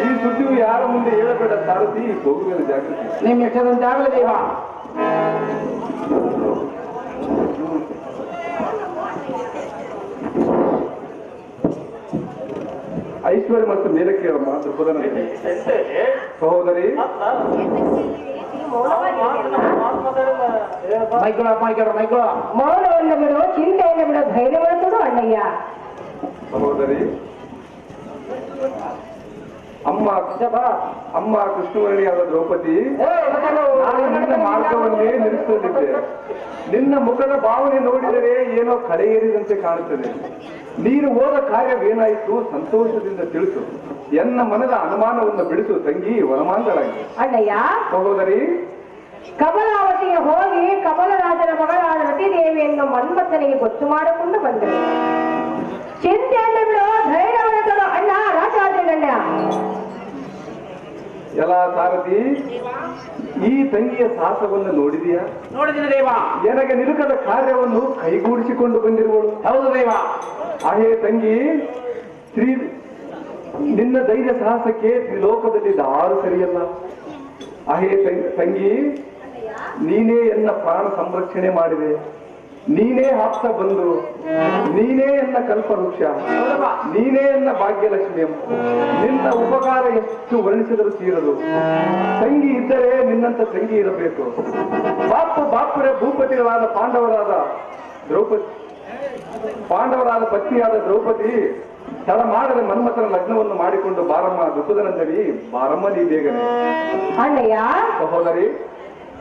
ಈ ಸುದ್ದಿಯು ಯಾರ ಮುಂದೆ ಹೇಳಬೇಡ ಸಾರಥಿ, ಹೋಗುವೆನು ಜಾಗೃತಿ. ನಿಮ್ ಎಷ್ಟದಂತೆ ಆಗಲಿದೇವ. ಐಶ್ವರ್ಯ ಮತ್ತು ಮೇಲಕ್ಕೆ ದೃಪದನ ಸಹೋದರಿ, ಮೈಕೊಳ ಮೌನವನ್ನು ಬಿಡು, ಚಿಂತೆಯನ್ನು ಬಿಡು, ಧೈರ್ಯವನ್ನು ಬಿಡು ಅಣ್ಣಯ್ಯ. ಸಹೋದರಿ, ಅಮ್ಮ ಕೃಷ್ಣವರ್ಣಿಯಾದ ದ್ರೌಪದಿ, ನಾನು ನಿನ್ನ ಮಾರ್ಗವನ್ನೇ ನಿಲ್ಲಿಸಲಿದ್ದೆ. ನಿನ್ನ ಮುಖದ ಭಾವನೆ ನೋಡಿದರೆ ಏನೋ ಕಳೆಯೇರಿದಂತೆ ಕಾಣುತ್ತದೆ. ನೀನು ಹೋದ ಕಾರ್ಯವೇನಾಯಿತು ಸಂತೋಷದಿಂದ ತಿಳಿಸು. ಎನ್ನ ಮನದ ಅನುಮಾನವನ್ನು ಬಿಡಿಸು ತಂಗಿ, ವನಮಾಂತರಾಗಿ. ಅಣ್ಣಯ್ಯ, ಸಹೋದರಿ, ಕಮಲಾವತಿಗೆ ಹೋಗಿ ಕಮಲರಾಜನ ಮಗಳಾದ ರತಿದೇವಿಯನ್ನು ಮನ್ಮಥನಿಗೆ ಗೊತ್ತು ಮಾಡಿಕೊಂಡು ಬಂದರು. ಚಿಂತೆಯನ್ನು ಬಿಡು, ಧೈರ್ಯವನ್ನು ತರೋ ಅಣ್ಣ ರಾಜಾಜಗಣ್ಯ. ಎಲ್ಲ ಸಾರಥಿ, ಈ ತಂಗಿಯ ಸಾಹಸವನ್ನು ನೋಡಿದೆಯಾ? ನೋಡಿದಿನ ದೇವ. ನನಗೆ ನಿಲುಕದ ಕಾರ್ಯವನ್ನು ಕೈಗೂಡಿಸಿಕೊಂಡು ಬಂದಿರುವಳು. ಹೌದು ದೇವ. ಹೇ ತಂಗಿ, ನಿನ್ನ ಧೈರ್ಯ ಸಾಹಸಕ್ಕೆ ತ್ರಿಲೋಕದಲ್ಲಿ ದಾರು ಸರಿಯಲ್ಲ. ಅಹೇ ತಂಗಿ, ನೀನೇ ಎನ್ನ ಪ್ರಾಣ ಸಂರಕ್ಷಣೆ ಮಾಡಿದೆ, ನೀನೇ ಆಪ್ತ ಬಂದು, ನೀನೇ ಎನ್ನ ಕಲ್ಪವೃಕ್ಷ, ನೀನೇ ಎನ್ನ ಭಾಗ್ಯಲಕ್ಷ್ಮಿ. ನಿನ್ನ ಉಪಕಾರ ಎಷ್ಟು ವರ್ಣಿಸಿದರೂ ತೀರದು. ತಂಗಿ ಇದ್ದರೆ ನಿನ್ನಂತ ತಂಗಿ ಇರಬೇಕು. ಬಾಪುರೆ ಭೂಪತಿಗಳಾದ ಪಾಂಡವರಾದ ಪತ್ನಿಯಾದ ದ್ರೌಪದಿ ತಡ ಮಾಡದೆ ಮನ್ಮಥನ ಲಗ್ನವನ್ನು ಮಾಡಿಕೊಂಡು ಬಾರಮ್ಮ ದುಃಖದನಂದರಿ, ಬಾರಮ್ಮ ನೀ ಬೇಗನೆ. ಅಣ್ಣಯ್ಯ ಸಹೋದರಿ,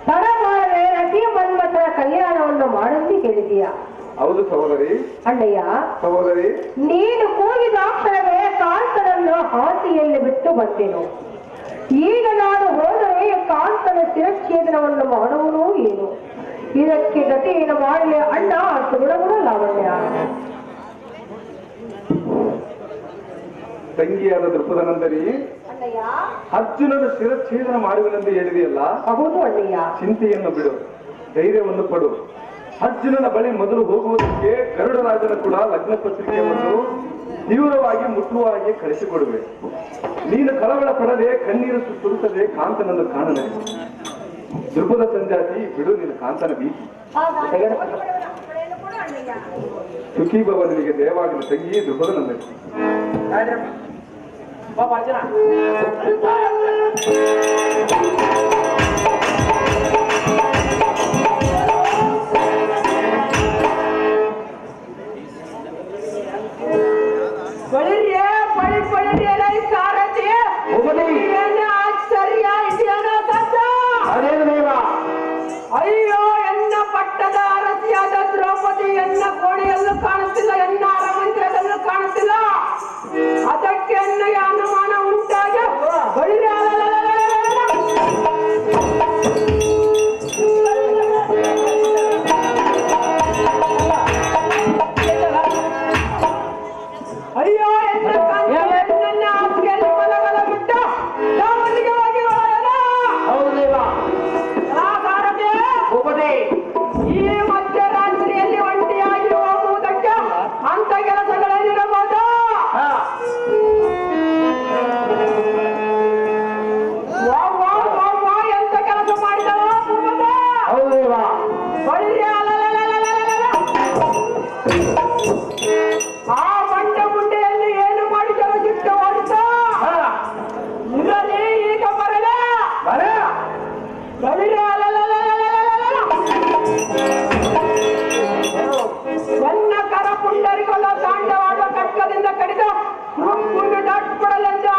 ತಡ ಮಾಡದೆ ರತಿಯ ಮನ್ಮಥನ ಕಲ್ಯಾಣವನ್ನು ಮಾಡುತ್ತಿ ಹೇಳಿದೀಯ. ಹೌದು ಸಹೋದರಿ. ಅಣ್ಣಯ್ಯ ಸಹೋದರಿ, ನೀನು ಕೂಗಿದ ಕ್ಷಣವೇ ಕಾಂತನನ್ನು ಹಾಸಿಯಲ್ಲಿ ಬಿಟ್ಟು ಬರ್ತೇನು. ಈಗ ನಾನು ಹೋದರೆ ಕಾಂತನ ಶಿರಚ್ಛೇದನವನ್ನು ಮಾಡುವನು ಏನು? ಇದಕ್ಕೆ ಗತಿಯನ್ನು ಮಾಡಲಿ ಅಣ್ಣ ಸುಗುಣಗುಣ ಲಾವಣ್ಯ. ತಂಗಿಯಾದ ದ್ರುಪದನಂದರಿ, ಅರ್ಜುನನ ಶಿರಚ್ಛೇದನ ಮಾಡುವನೆಂದು ಹೇಳಿದೆಯಲ್ಲ. ಹೌದು ಅಣ್ಣಯ್ಯ. ಚಿಂತೆಯನ್ನು ಬಿಡು, ಧೈರ್ಯವನ್ನು ಪಡು. ಅರ್ಜುನನ ಬಳಿ ಮೊದಲು ಹೋಗುವುದಕ್ಕೆ ಗರುಡರಾಜನ ಕೂಡ ಲಗ್ನ ಪತ್ರಿಕೆಯನ್ನು ತೀವ್ರವಾಗಿ ಮುಟ್ಟುವಾಗಿ ಕಳಿಸಿಕೊಡುವೆ. ನೀನು ಕಳವಳ ಪಡದೆ ಕಣ್ಣೀರು ಸುರಿಸದೆ ಕಾಂತನನ್ನು ಕಾಣಲೆ. ದುರ್ಬಲ ಸಂಜಾತಿ ಬಿಡು ನಿನ್ನ ಕಾಂತನ ಭೀತಿ. ಸುಖೀ ಭವನಿಗೆ ದೇವಾಗಲಿ ತಂಗಿ ದುರ್ಬಲನಂದರಿ. ಅಯ್ಯೋ, ಎನ್ನ ಪಟ್ಟದ ಅರಸಿಯಾದ ದ್ರೌಪದಿ ಎನ್ನ ಕೋಣೆಯಲ್ಲೂ ಕಾಣುತ್ತಿಲ್ಲ, ಎನ್ನ ಅರಮಂತ್ರದಲ್ಲೂ ಕಾಣುತ್ತಿಲ್ಲ. ಅದಕ್ಕೆ ಎನ್ನಯ ಅನುಮಾನ ಉಂಟಾಗಿ ಅಯ್ಯೋ, ಎನ್ನ ಹಾಸಿಗೆಯಲ್ಲಿ ಮಲಗಲ ಬಿಟ್ಟು ದಾವಣಿಗೆ ಹೋಗಿ ಈ ಮಧ್ಯರಾತ್ರಿಯಲ್ಲಿ ಒಂಟಿಯಾಗಿ ಹೋಗುವುದಕ್ಕೆ ಅಂತ ಕೆಲಸಗಳೇನಿರಬಹುದು? ಎಂತ ಕೆಲಸ ಮಾಡಿದವ? ಆ ಬಂಡ ಗುಂಡೆಯಲ್ಲಿ ಏನು ಮಾಡಿದವ? ಸಿಟ್ಟು ಓಡಿಸ ಇರಲಿ, ಈಗ ಬರಲ ಎನ್ನ ಕರ ಪುಂಡರಿಗೊಲ್ಲ ತಾಂಡವಾಡುವ ಕಟ್ಕದಿಂದ ಕಡಿದು ರುಕ್ಕುಗೆ ದಾಟ್ಬಿಡಲೆಂದು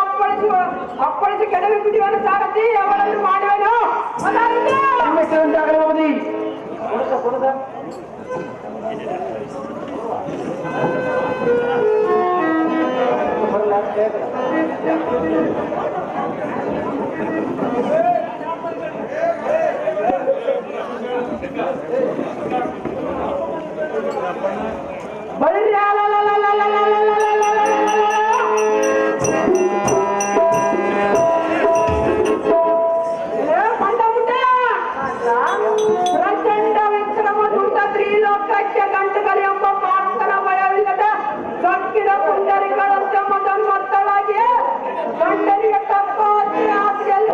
ಅಪ್ಪಳಿಸಿ ಕೆಡವಿ ಬಿಡುವನು ಸಾರಥಿ. ಅವಳನ್ನು ಮಾಡುವೆನು. ಪ್ರಚಂಡ ವಿಕ್ರಮ ತುಂಡ ತ್ರಿಲೋಕಕ್ಕೆ ಗಂಟುಗಳು ಎಂಬ ಪಾರ್ಥನ ಭಯವಿಲ್ಲದ ಕಕ್ಕಿದ ಪುಂಡರಿಗಳಂತೆ ಮತ್ತಳಾಗಿ ಗಂಡನಿಗೆ ತಪ್ಪ ಹಾಸಿಗೆಯಲ್ಲಿ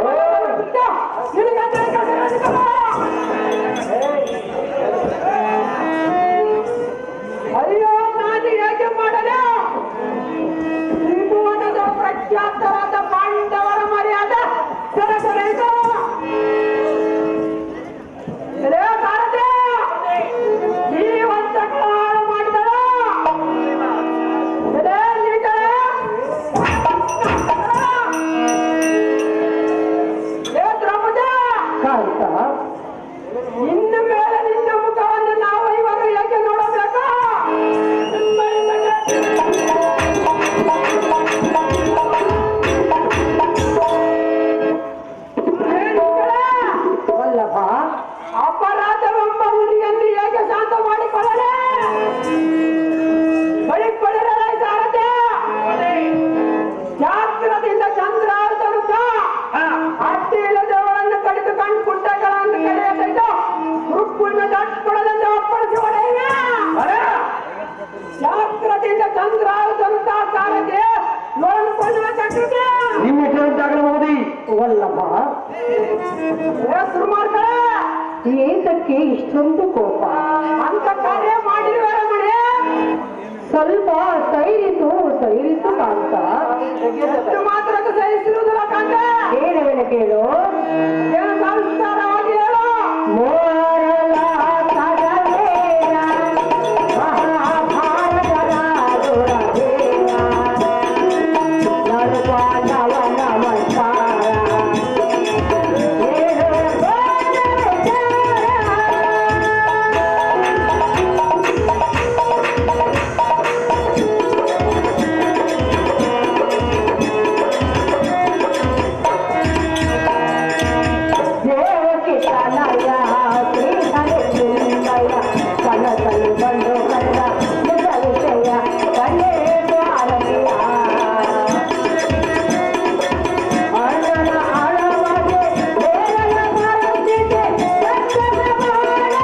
ಅಯ್ಯೋ, ನಾನು ಹೇಗೆ ಮಾಡಲು? ತ್ರಿಭುವನದ ಪ್ರಖ್ಯಾತರಾದ ಪಾಂಡವರ ಮರ್ಯಾದ ಸರಸರೇನು? ಈ ವಂಚಕ ಹಾಳು ಮಾಡಿದಳ ಇನ್ನು ಮೇಲೆ ನಿನ್ನ ಮುಖವನ್ನು ನಾವು ಇವರು ಯಾಕೆ ನೋಡಬೇಕು? ಅಪರಾಧವೆಂಬ ಹುಲಿಯನ್ನು ಹೇಗೆ ಶಾಂತ ಮಾಡಿಕೊಳ್ಳಲೇ? ಬಳಿಕೊಳ್ಳಿರಲ್ಲ ಸಾರಥಿ. ಜಾಗ್ರತೆಯಿಂದ ಚಂದ್ರ ಅಡ್ಡಿ ಇಲ್ಲದವಳನ್ನು ಕಡಿದು ಕಣ್ಣು ಕುಂಟಗಳನ್ನು ನಿಮ್ಮ ಹೆಸರಂತಾಗಬಹುದು ವಲ್ಲಭ, ಶುರು ಮಾಡ್ತಾರೆ ಏತಕ್ಕೆ ಇಷ್ಟೊಂದು ಕೋಪ? ಅಂತ ಕಾರ್ಯ ಮಾಡಿರುವೆ ರಮಣಿ. ಸ್ವಲ್ಪ ಸೈರಿಸು ಸೈರಿಸು ಕಾಂತ. ಎಷ್ಟು ಮಾತ್ರಕ್ಕೆ ಸಹಿಸಿರುವುದಿಲ್ಲ ಕಾಂತ. ಏನೇನು ಕೇಳು? ಏನು ಸಂಸ್ಕಾರವಾಗಿ ಹೇಳು. ಮೋರಲ ಕಡಲೇನ ಮಹಾಭಾರತದ ದುರದೇನ ನಡುಪಾಂಡವ ನಮಸ್ಕಾರ ಏನು ದೇವಕಿ ತನಯ ಶ್ರೀಹರಿ ಸುಂದಯ ಕನಸಲು ಬಂದು ಕರೆದ ನಿಜ ವಿಷಯ ಕಣ್ಣೇ ದ್ವಾರಕೆಯ ಅಣ್ಣನ ಆಳವಾಗಿ ಬೇರನ ಬರುತ್ತಿದೆ ಚಂದ್ರನ ಬಾಣ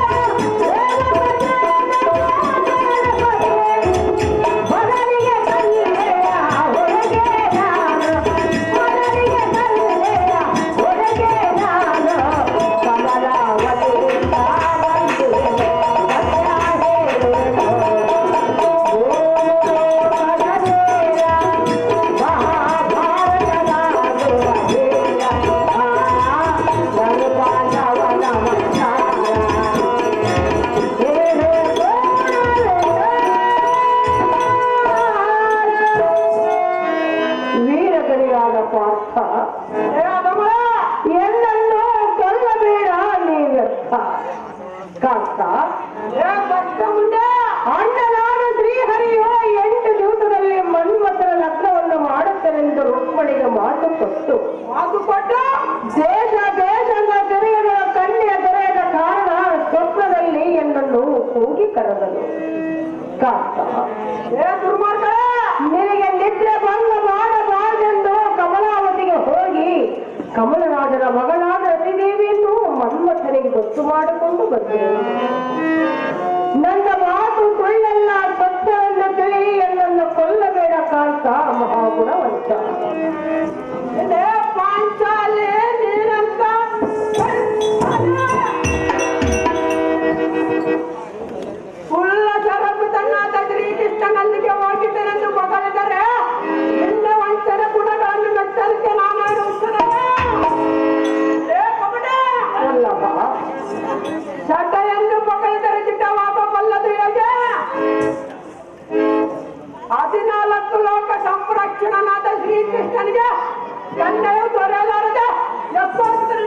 ಮೊದಲಿಗೆ ಕಲ್ಲೆಯ ಹೊರಗೆ ನಾನು ಮೊದಲಿಗೆ ಕಲ್ಲೆಯ ಹೊರಗೆ ನಾನು ಕಮಲಾವತಿಯಿಂದ ಬಂದು ಸತ್ಯ ಹೇಳುವೆನು. ಓ ಕಡಲೇರ ಮಹಾಭಾರತದ ದುರದೇನ ನಡು ಪಾಂಡವ ನಮಸ್ಕಾರ ಏನು ವೀರಗರಿಯಾದ ಪಾರ್ಥ, ಎಲ್ಲನ್ನೂ ಕೊಲ್ಲಬೇಡ ನೀ ವ್ಯರ್ಥ. ಕಾಂತ, ಮುಂದೆ ಅಣ್ಣನಾದ ಶ್ರೀಹರಿಯು 8 ದಿವಸದಲ್ಲಿ ಮನ್ಮಥನ ಲಗ್ನವನ್ನು ಮಾಡುತ್ತೇನೆಂದು ರುಕ್ಮಣಿಗೆ ಮಾತು ಕೊಟ್ಟು ಮಾತು ಕೊಟ್ಟು ದೇಶ ದೇಶದ ತೆರೆಯದ ಕನ್ಯೆ ತೆರೆಯದ ಕಾರಣ ಸ್ವಪ್ನದಲ್ಲಿ ಎನ್ನನ್ನು ಕೂಗಿ ಕರೆದನು. ಕಾಂತ, ಶುರು ಮಾಡ್ತಾರೆ. ನಿನಗೆ ನಿದ್ರೆ ಭಂಗ ಮಾಡಬಾರದೆಂದು ಕಮಲಾವತಿಗೆ ಹೋಗಿ ಕಮಲರಾಜನ ಮಗಳಾದ ರತಿದೇವಿಯನ್ನು ಮನ್ಮಥನಿಗೆ ಗೊತ್ತು ಮಾಡಿಕೊಂಡು ಬಂದರು. ನನ್ನ ಮಾತು ಸುಳ್ಳೆಲ್ಲ ಸತ್ಯವೆಂದು ತಿಳಿ ಎನ್ನನ್ನು ಕೊಲ್ಲಬೇಡ ಕಾಂತ ಮಹಾಗುಣವಂತ. ಇದೇ ಪಾಂಚಾಲಿ ನೀರಂತ ಉಳ್ಳ ಶರಪು ತನ್ನಾದ ಶ್ರೀಕೃಷ್ಣನಲ್ಲಿಗೆ ಹೋಗಿದ್ದನೆಂದು ಹೊಗಳಿದರೆ ನಿನ್ನ ವಂಚನ ಗುಣಗಳನ್ನು ಮೆಚ್ಚಲಿಕ್ಕೆ ನಾನೇನು ವಲ್ಲಭ, ಚಟ ಎಂದು ಹೊಗಳಿದರೆ ಚಿಟ್ಟವಾಗಬಲ್ಲದು ಹೇಗೆ? 14 ಲೋಕ ಸಂರಕ್ಷಣನಾದ ಶ್ರೀಕೃಷ್ಣನಿಗೆ ಕನ್ಯೆಯು ದೊರೆಯಲಾರದ 70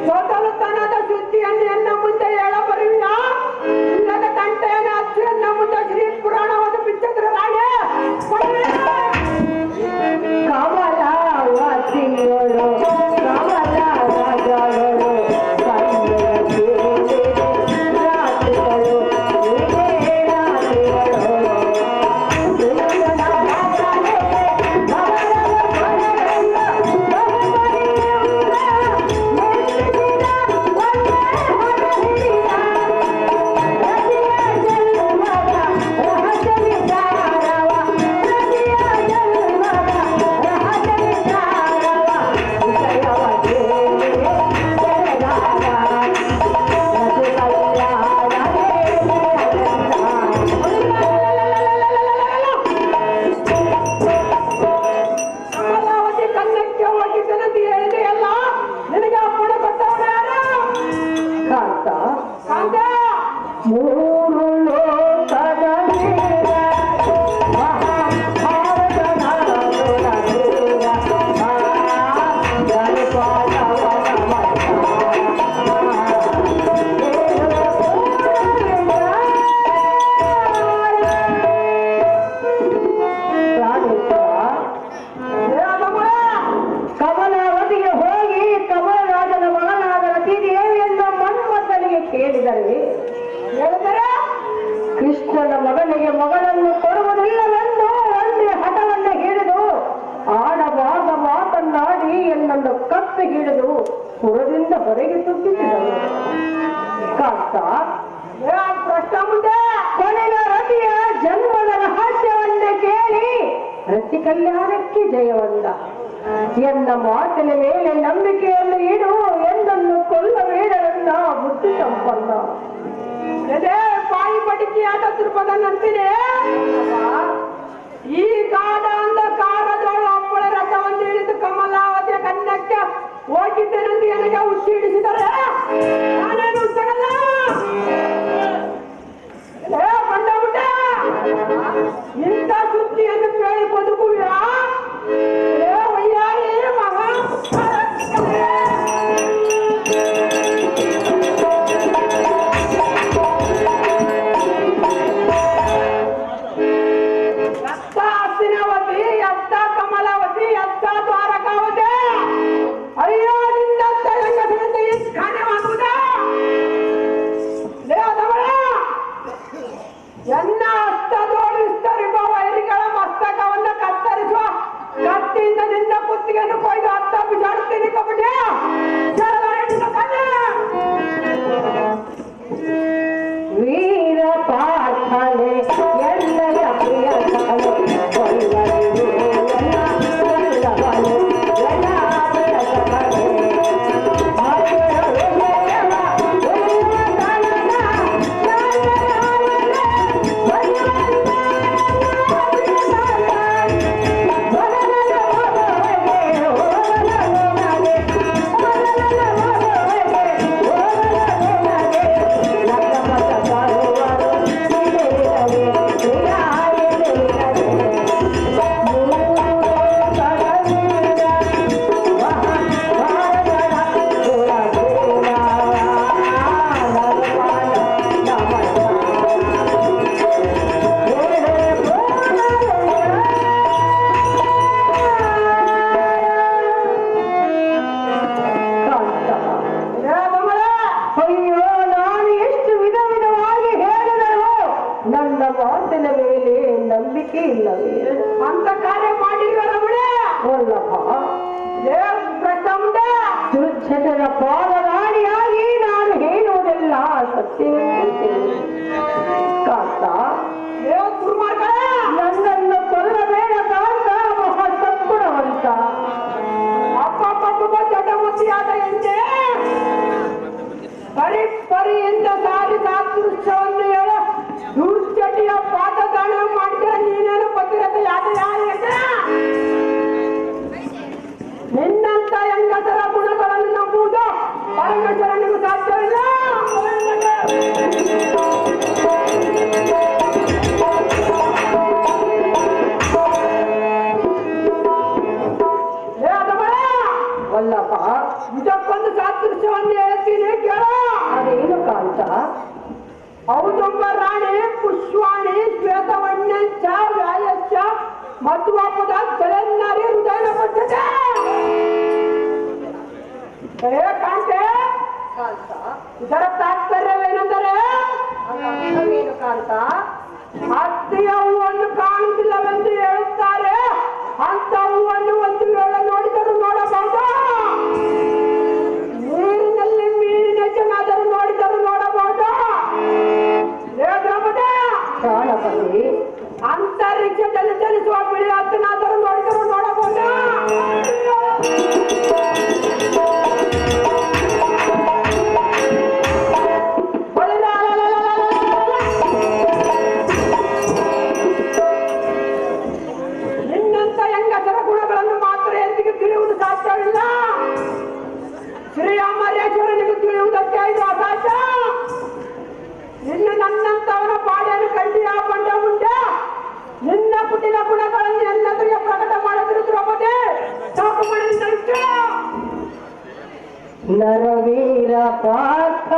ಸೋತಲುತನದ ಸುದ್ದಿಯನ್ನು ಎನ್ನ ಮುಂದೆ ಹೇಳಬರುವಿನ ಇಲ್ಲದ ತಂಟೆಯನ್ನು ಹಚ್ಚಿ ಎನ್ನ ಮುಂದೆ ಶ್ರೀ ಪುರಾಣವನ್ನು ಬಿಚ್ಚಿದ್ರ ರಾಣೆ ಕಮಲಾವತಿಯಳು ಕಮಲರಾಜಳು ಕನ್ಯೆಯ ಕೇಳಿ ರಾತ್ರಿಗಳು ಇದೇ ರಾತ್ರಿಗಳು ಸುಂದರ ಮಗನೇ ಭವನದ ಕೊನೆಯಲ್ಲ ಭವಪರಿಯುವುದ ಮೆಚ್ಚಿದ ಒಳ್ಳೆ ಹೊರಹಿಡಿದ ರತಿಯ ಜನ್ಮದ ರಹಸ್ಯ ವಿಚಾರವ ರತಿಯ ಜನ್ಮದ ರಹಸ್ಯ ವಿಚಾರವ ವಿಷಯವ ಕೇಳಿ ತೆರೆದಾಗ ರತಿ ಕಲ್ಯಾಣವೇ ಕಮಲಾವತಿ ಕನ್ನಕ್ಕೆ ಹೋಗಿದ್ದನಂತ ಹೇಳಿದೆಯಲ್ಲ, ನಿನಗೆ ಅಪ್ಪಣೆ ಕೊಟ್ಟವನು ಯಾರು? ಕಾಂತ ಕಾಂತ, ಮೂರು ಲೋಕದ ವೀರ ಮಹಾಭಾರತದ ದುರದೇನ ಜಲಪಾತವ ಕಮಲಾವತಿಗೆ ಹೋಗಿ ಕಮಲರಾಜನ ಮಗನಾದ ರತಿದೇವಿಯನ್ನು ಮನ್ಮಥನಿಗೆ ಕೇಳಿದರೆ ಹೇಳಿದರೆ ಕೃಷ್ಣನ ಮಗನಿಗೆ ಮಗಳನ್ನು ಕೊಡುವುದಿಲ್ಲವೆಂದು ಒಂದೇ ಹಠವನ್ನು ಎನ್ನನ್ನು ಕಪ್ಪೆ ಹಿಡಿದು ಪುರದಿಂದ ಹೊರಗೆ ಸುತ್ತಿಸಿದರು. ಕಾಂತ ಕೊನೆಯ ರತಿಯ ಜನ್ಮದ ರಹಸ್ಯವನ್ನೇ ಕೇಳಿ ರತಿ ಕಲ್ಯಾಣಕ್ಕೆ ಜಯವಲ್ಲ. ಎನ್ನ ಮಾತಿನ ಮೇಲೆ ನಂಬಿಕೆಯನ್ನು ಇಡು, ಎಂದನ್ನು ಕೊಲ್ಲಬೇಡರನ್ನ ಬುದ್ಧಿ ಸಂಪನ್ನ. ಬಾಯಿ ಪಡಿಕೆಯಾದ ತಿರುಪದನ್ನಂತಿದೆ. ಈ ಗಾಢ ಅಂಧಕಾರದೊಳ ಅಪ್ಪಳ ರಥವನ್ನು ಹಿಡಿದು ಕಮಲಾವತಿಯ ಕನ್ನಕ್ಕೆ ಹೋಗಿದ್ದೇನೆಂದು ನನಗೆ ಹುಚ್ಚಿ ಹಿಡಿಸಿದರೆ ನಾನೇನು ಹುಚ್ಚಗಲ್ಲ. ಬಂದಬಿಟ್ಟ ಇಂಥ ಸುದ್ದಿಯನ್ನು ಕೇಳಿ ಬದುಕುವ ವಯ್ಯಾರಿ ಮಹಾ ಎನ್ನ ಹಸ್ತದೋಡು ವಿಸ್ತರಿಸುವ ವೈರಿಗಳ ಮಸ್ತಕವನ್ನು ಕತ್ತರಿಸುವ ಕತ್ತಿಯಿಂದ ನಿನ್ನ ಕುತ್ತಿಗೆಯನ್ನು ಕೊಯ್ದು ಹತ್ತ ಬಿಸಾಡುತ್ತೀನಿ ಕಬಡ್ಡಿ. ವೀರ ಪಾರ್ಥನೆ ಎಲ್ಲರ ಪ್ರಿಯ ಪಾದರಾಣಿಯಾಗಿ ನಾನು ಹೇಳುವುದೆಲ್ಲ ಸತ್ಯವೇ. ಕಾಂತ ನನ್ನನ್ನು ಕೊಲ್ಲಬೇಡ ಕಾಂತ, ಮಹಾ ಸದ್ಗುಣವಂತ ಅಪ್ಪ ಜಟಮತಿಯಾದ ಎಂದೆ ಪರಿಯಿಂದ ಸಾರಿ ಸಾದೃಶ್ಯವನ್ನು ಹೇಳ ದುರ್ಚಟಿಯ ಪಾಠದಾನ ಮಾಡಿದರೆ ನೀನೇನು ಪತಿರತ ನಿನ್ನಂತ ಹೆಂಗಸರ ಗುಣಗಳನ್ನು ನಂಬುವುದು ಪರಮೇಶ್ವರನಿಗೂ ಸಾಧ್ಯವಿಲ್ಲ. ವಲ್ಲಭ, ಇದಕ್ಕೊಂದು ಸಾದೃಶ್ಯವನ್ನು ಹೇಳ್ತೀನಿ ಕೇಳ. ಅದೇನು ಕಾಂತ? ಔದುಂಬ ರಾಣಿ ಪುಷ್ವಾಣಿ ಶ್ವೇತವಣ್ಯಂಚ ವ್ಯಾಯಶ್ಚ ಮಧ್ವಾಪದ ಜಲನ್ನಾರಿ ಹೃದಯ ಪಟ್ಟದೆ. ಕಾಂತೆ, ಇದರ ತಾತ್ಪರ್ಯವೇನೆಂದರೆ ಕಾಂತ, ಅತ್ತೆಯ ಹೂವನ್ನು ಕಾಣುತ್ತಿಲ್ಲವೆಂದು ಹೇಳುತ್ತಾರೆ. ಅಂತ ಹೂವನ್ನು ಒಂದು ವೇಳೆ ನೋಡಿದರೂ ನೋಡಬಹುದು, ನೀರಿನಲ್ಲಿ ಮೀನಿನ ಚೆನ್ನಾದರೂ ನೋಡಿದರೂ ನೋಡಬಹುದು. ಅಂತರಿಕ್ಷದಲ್ಲಿ ಚಲಿಸುವ ಬಿಳಿ ಹತ್ತನಾದರೂ ನೋಡಿದರೂ ನೋಡಬಹುದು. ನಿನ್ನಂತ ಹೆಂಗಸರ ಗುಣಗಳನ್ನು ಮಾತ್ರ ಎಂದಿಗೂ ತಿಳಿಯುವುದು ಸಾಧ್ಯವಿಲ್ಲ. ಶ್ರೀರಾಮರೇಶ್ವರನಿಗೂ ತಿಳಿಯುವುದಕ್ಕೆ ಇದು ಅಸಾಧ್ಯ. ಇನ್ನು ನನ್ನಂತವನ ಪಾಡೆಯನ್ನು ಕಡ್ಡಿಯ ಬಂಡ ಮುಂದೆ ನಿನ್ನ ಕುಟಿಲ ಗುಣಗಳನ್ನು ಎಲ್ಲದರಿಗೆ ಪ್ರಕಟ ಮಾಡಿದ್ರು ದ್ರೌಪದಿ ಸಾಕು ಮಾಡಿದ ನರವೀರ ಪಾರ್ಥ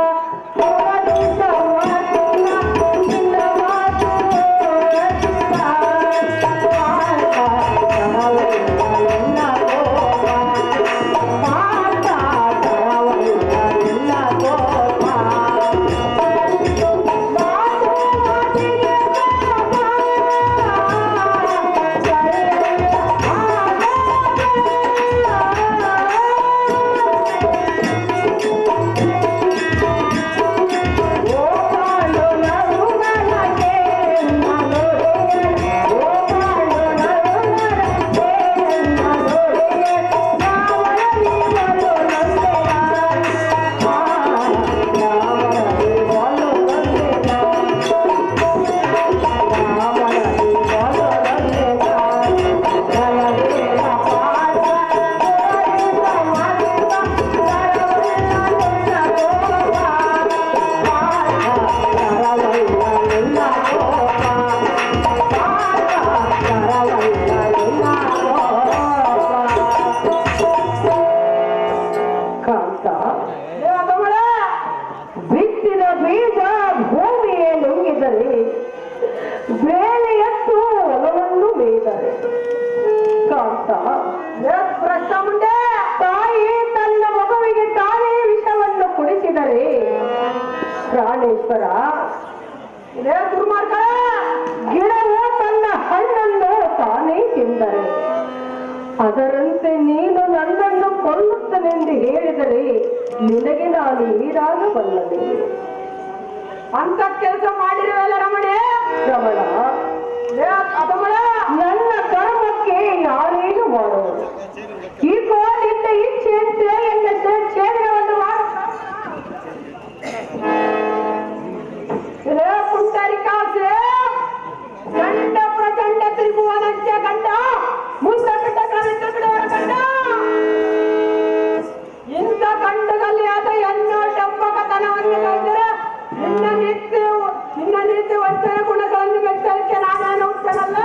ಪ್ರಾಣೇಶ್ವರ, ಇದೇ ದುರ್ಮಾರ್ಗ. ಗಿಡವು ತನ್ನ ಹಣ್ಣನ್ನು ತಾನೇ ತಿಂದರೆ ಅದರಂತೆ ನೀನು ನನ್ನನ್ನು ಕೊಲ್ಲುತ್ತನೆಂದು ಹೇಳಿದರೆ ನಿನಗೆ ನಾನು ಈಡಾಗಬಲ್ಲದೆ. ಅಂತ ಕೆಲಸ ಮಾಡಿರುವಲ್ಲ ರಮಣೆ. ರಮಣ, ನನ್ನ ಕರ್ಮಕ್ಕೆ ನಾನೇನು ಮಾಡುವುದು? ಈಗ ನಿನ್ನ ಇಚ್ಛೆಯಂತೆ ಎನ್ನ ಛೇದನವನ್ನು ಮಾಡ ಪುಂಡರಿಕಾಸೆ ಗಂಡ ಪ್ರಚಂಡ ತ್ರಿಭುವನಂತೆ ಗಂಡ ಮುಂದಟ್ಟ ಕರೆಂಟ ಬಿಡುವ ಗಂಡ. ಇಂಥ ಗಂಡದಲ್ಲಿ ಆದ ಎನ್ನೋ ಡಂಬಕತನವನ್ನು ಕಾಯ್ದರೆ ನಿನ್ನ ನೀತಿ ವಂಚನ ಗುಣಗಳನ್ನು ಬೆಚ್ಚಲಿಕ್ಕೆ ನಾನೇನು ಹುಟ್ಟನಲ್ಲ.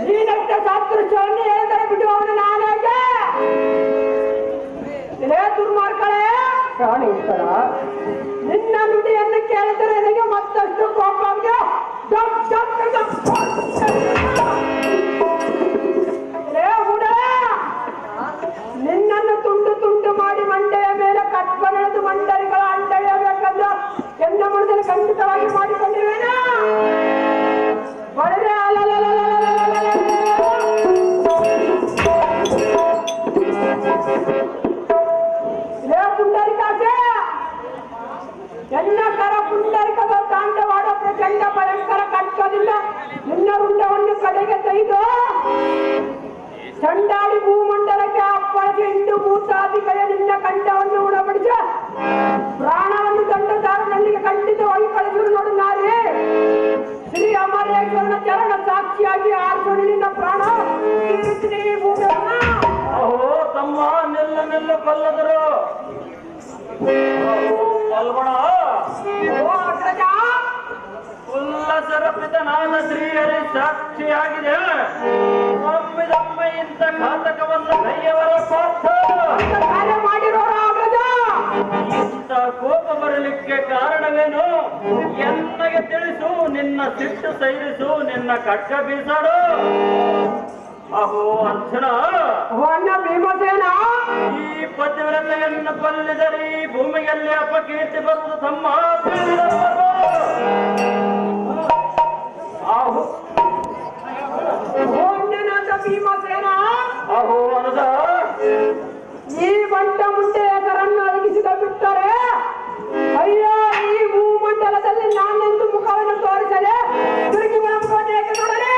ನೀನಟ್ಟ ಸಾದೃಶ್ಯವನ್ನು ಹೇಳಿದರೆ ಬಿಡುವವನು ನಾನೇಗೆ? ಇದೇ ದುರ್ಮಾರ್ಗಗಳೇ ಪ್ರಾಣೇಶ್ವರ, ನಿನ್ನ ನುಡಿಯನ್ನು ಕೇಳಿದರೆ ನನಗೆ ಮತ್ತಷ್ಟು ಕೋಪ. ನಿನ್ನನ್ನು ತುಂಡು ತುಂಡು ಮಾಡಿ ಮಂಡೆಯ ಮೇಲೆ ಕಟ್ಬನೆಳೆದು ಮಂಡರಿಗಳ ಅಂಡಳೆಯಬೇಕಂದ ಎನ್ನ ಮುಡಿದಲ್ಲಿ ಖಂಡಿತವಾಗಿ ಮಾಡಿಕೊಂಡಿರುವೇನ. ಬಡರೆ ಇದೇ ಪುಂಡರಿಕಾಸೆ ಎಲ್ಲ ಕರ ಪುಂಡರಿಕದ ತಾಂಡವಾಡೋ ಪ್ರಚಂಡ ಭಯಂಕರ ಕಟ್ಟೋದಿಲ್ಲ. ನಿನ್ನ ರುಂಡವನ್ನು ಕಡೆಗೆ ತೆಗೆದು ಚಂಡಾಡಿ ಭೂಮಂಡಲಕ್ಕೆ ಅಪ್ಪಳಿಗೆ ಇಂದು ಭೂತಾದಿಗಳ ನಿನ್ನ ಕಂಠವನ್ನು ಉಣಬಡಿಸ ಪ್ರಾಣವನ್ನು ದಂಡದಾರನಲ್ಲಿಗೆ ಖಂಡಿತವಾಗಿ ಕಳಿಸಿರು. ನೋಡು ನಾರಿ, ಶ್ರೀ ಅಮರೇಶ್ವರನ ಚರಣ ಸಾಕ್ಷಿಯಾಗಿ ಆರ್ಸೋಡಿ ನಿನ್ನ ಪ್ರಾಣ ತೀರಿಸ್ತೀನಿ ಈ ಭೂಮಿಯನ್ನ. ಓಹೋ ತಮ್ಮ, ನೆಲ್ಲ ಕೊಲ್ಲದರು ಅಲ್ಬಣ. ಉಲ್ಲಸರಪಿತನಾದ ಶ್ರೀಹರಿ ಸಾಕ್ಷಿಯಾಗಿದೆ. ಒಮ್ಮಿದೊಮ್ಮೆ ಇಂಥ ಘಾತಕವನ್ನು ಕೈಯವರ ಪಾರ್ಥ ಮಾಡಿರೋರ ಇಂಥ ಕೋಪ ಬರಲಿಕ್ಕೆ ಕಾರಣವೇನು? ಎನ್ನಗೆ ತಿಳಿಸು, ನಿನ್ನ ಸಿಟ್ಟು ಸೈರಿಸು, ನಿನ್ನ ಖಡ್ಗ ಬೀಸಾಡು. ಅಹೋ ಅರ್ಜುನ, ಅಣ್ಣ ಭೀಮಸೇನ, ಈ ಪತಿವ್ರತೆಯನ್ನು ಕೊಲ್ಲಿದರೆ ಈ ಭೂಮಿಯಲ್ಲಿ ಅಪಕೀರ್ತಿ ಬರುವುದು ತಮ್ಮ. ಭೀಮಸೇನ, ಅಹೋ ಅನುದ, ಈ ಬಂಟ ಮುಂಡೆ ಹೆಸರನ್ನು ಅಡಗಿಸಿದ ಬಿಟ್ಟರೆ ಅಯ್ಯೋ ಈ ಭೂಮಂಡಲದಲ್ಲಿ ನಾನೆಂದು ಮುಖವನ್ನು ತೋರಿಸದೆ ತಿರುಗಿ ಏಕೆ ನೋಡರೆ.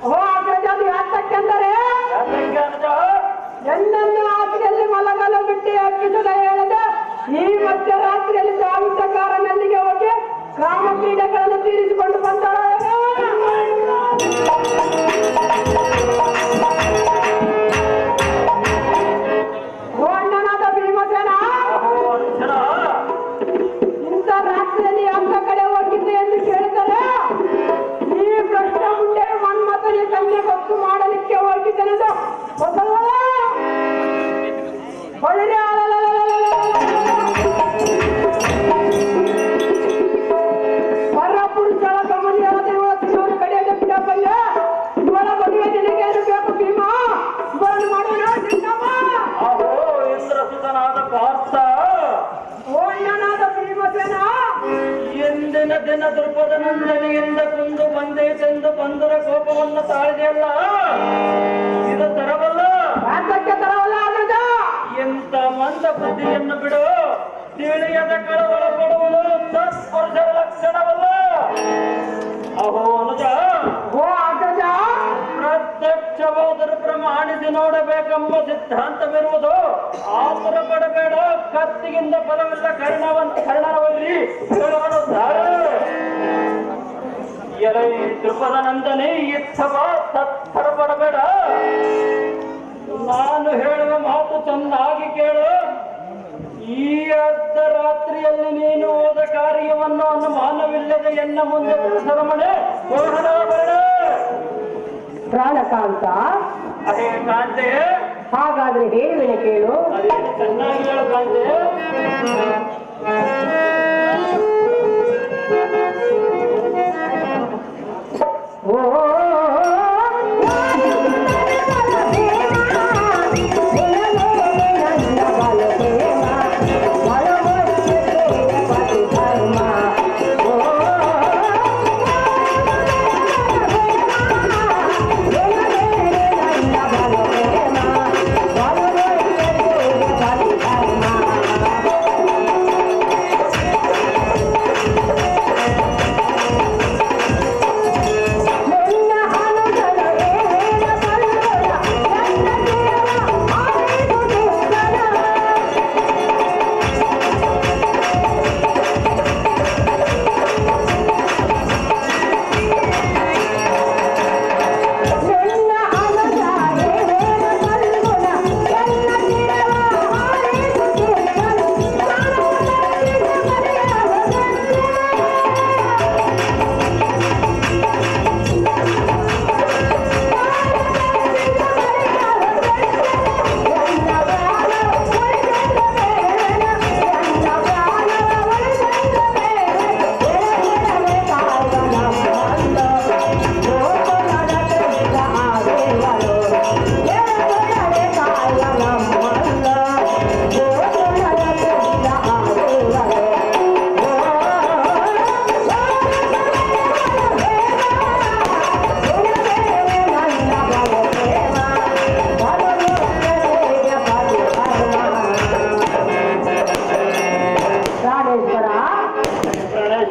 ಓ ಅಗ್ರಜಾತಿ ಹತ್ತಕ್ಕೆಂದರೆ ಎನ್ನನ್ನು ಆಸೆಯಲ್ಲಿ ಮಲಗಲು ಬಿಟ್ಟು ಹಬ್ಬಿಸದ ಹೇಳದೆ ಈ ಮಧ್ಯರಾತ್ರಿಯಲ್ಲಿ ಸಾವಿತಕಾರನಲ್ಲಿಗೆ ಹೋಗಿ ಗ್ರಾಮ ಕ್ರೀಡೆಗಳನ್ನು ತೀರಿಸಿಕೊಂಡು ಬಂದಳು. ಇಂಥ ರಾತ್ರಿಯಲ್ಲಿ ಅಂತ ಕಡೆ ಹೋಗಿದ್ದೆ ಎಂದು ಕೇಳಿದರೆ ಈ ಪ್ರಶ್ನೆ ಮುಂದೆ ಮನ್ಮಥನಿಗೆ ಕನ್ಯೆ ಗೊತ್ತು ಮಾಡಲಿಕ್ಕೆ ಹೋಗಿದ್ದೆನೆಂದು ಪರಪುರುಷರ ಗಮನಿಯವರು ಕಡೆಗೆ ಬಿಡಬಲ್ಲ ಇವಳ ಮದುವೆ ನಿನಗೇನು ಬೇಕು ಭೀಮ? ಇವಳನ್ನು ಮಾಡೋಣ ಇಂದ್ರಸುತನಾದ ಪಾರ್ಥ, ಓಣ್ಣನಾದ ಭೀಮಸೇನ, ಎಂದಿನ ದಿನ ದೃಪದ ನಂದನಿಯಿಂದ ಕುಂದು ಬಂದೈತೆಂದು ಬಂದರ ಕೋಪವನ್ನು ತಾಳಿದೆಯಲ್ಲ, ಇದು ತರವಲ್ಲ. ರಾಜ್ಯಕ್ಕೆ ತರವಲ್ಲ. ಅನುಜ, ಎಂತ ಮಂದ ಬುದ್ಧಿಯನ್ನು ಬಿಡು. ತಿಳಿಯದ ಕಳವಳ ಪಡುವುದು ಸತ್ಪುರುಷರ ಲಕ್ಷಣವಲ್ಲ. ಅಹೋ ಅನುಜ, ಓ ಅಗ್ರಜ, ಪ್ರತ್ಯಕ್ಷವಾದರೂ ಪ್ರಮಾಣಿಸಿ ನೋಡಬೇಕೆಂಬ ಸಿದ್ಧಾಂತವಿರುವುದು. ಆತುರ ಪಡಬೇಡ, ಕತ್ತಿಗಿಂದ ಫಲವಿಲ್ಲ. ಕರ್ಣನವಲ್ಲಿ ಎಲೈ ದೃಪದ ನಂದನೆ, ಇತ್ತವ ತತ್ತರ ಪಡಬೇಡ. ನಾನು ಹೇಳುವ ಮಾತು ಚೆನ್ನಾಗಿ ಕೇಳು. ಈ ಅರ್ಧರಾತ್ರಿಯಲ್ಲಿ ನೀನು ಹೋದ ಕಾರ್ಯವನ್ನು ಅನುಮಾನವಿಲ್ಲದೆ ಎನ್ನ ಮುಂದೆ ಸರಮಣೆ ಮೋಹನಾಭರಣ. ಪ್ರಾಣಕಾಂತ, ಅದೇ ಕಾಂತೆ, ಹಾಗಾದ್ರೆ ಹೇಳುವೆನೆ ಕೇಳು. ಅದೇ ಚೆನ್ನಾಗಿ ಹೇಳು ಕಾಂತೆ.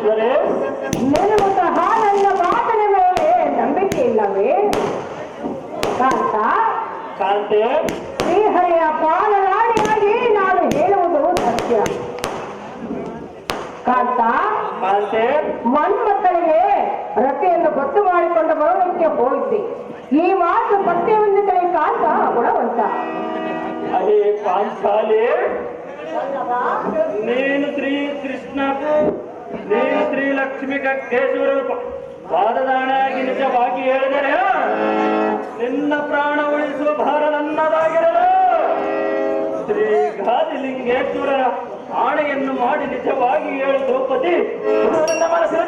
ಈಶ್ವರೇ, ನಿನಗೂ ಸಹ ನನ್ನ ಮಾತನ ಮೇಲೆ ನಂಬಿಕೆ ಇಲ್ಲವೇ ಕಾಂತ? ಕಾಂತೆ, ಶ್ರೀಹರಿಯ ಪಾಲರಾಣಿಯಾಗಿ ನಾನು ಹೇಳುವುದು ಸತ್ಯ ಕಾಂತ. ಕಾಂತೆ, ಮಕ್ಕಳಿಗೆ ರಥೆಯನ್ನು ಗೊತ್ತು ಮಾಡಿಕೊಂಡು ಬರುವುದಕ್ಕೆ ಹೋಗಿದ್ದೆ. ಈ ಮಾತು ಸತ್ಯವೊಂದಿದ್ದರೆ ಕಾಂತ ಗುಣವಂತ. ಅಹೇ ಪಾಂಚಾಲಿ, ನೀನು ಶ್ರೀ ಕೃಷ್ಣ, ನೀನು ಶ್ರೀ ಲಕ್ಷ್ಮಿ ಕಕ್ಕೇಶ್ವರ ಪಾದದಾಣೆಯಾಗಿ ನಿಜವಾಗಿ ಹೇಳಿದರೆ ನಿನ್ನ ಪ್ರಾಣ ಉಳಿಸುವ ಭಾರ ನನ್ನದಾಗಿರಲು. ಶ್ರೀ ಗಾದಿಲಿಂಗೇಶ್ವರರ ಆಣೆಯನ್ನು ಮಾಡಿ ನಿಜವಾಗಿ ಹೇಳು ದ್ರೌಪದಿ, ನನ್ನ ಮನಸ್ಸಿನ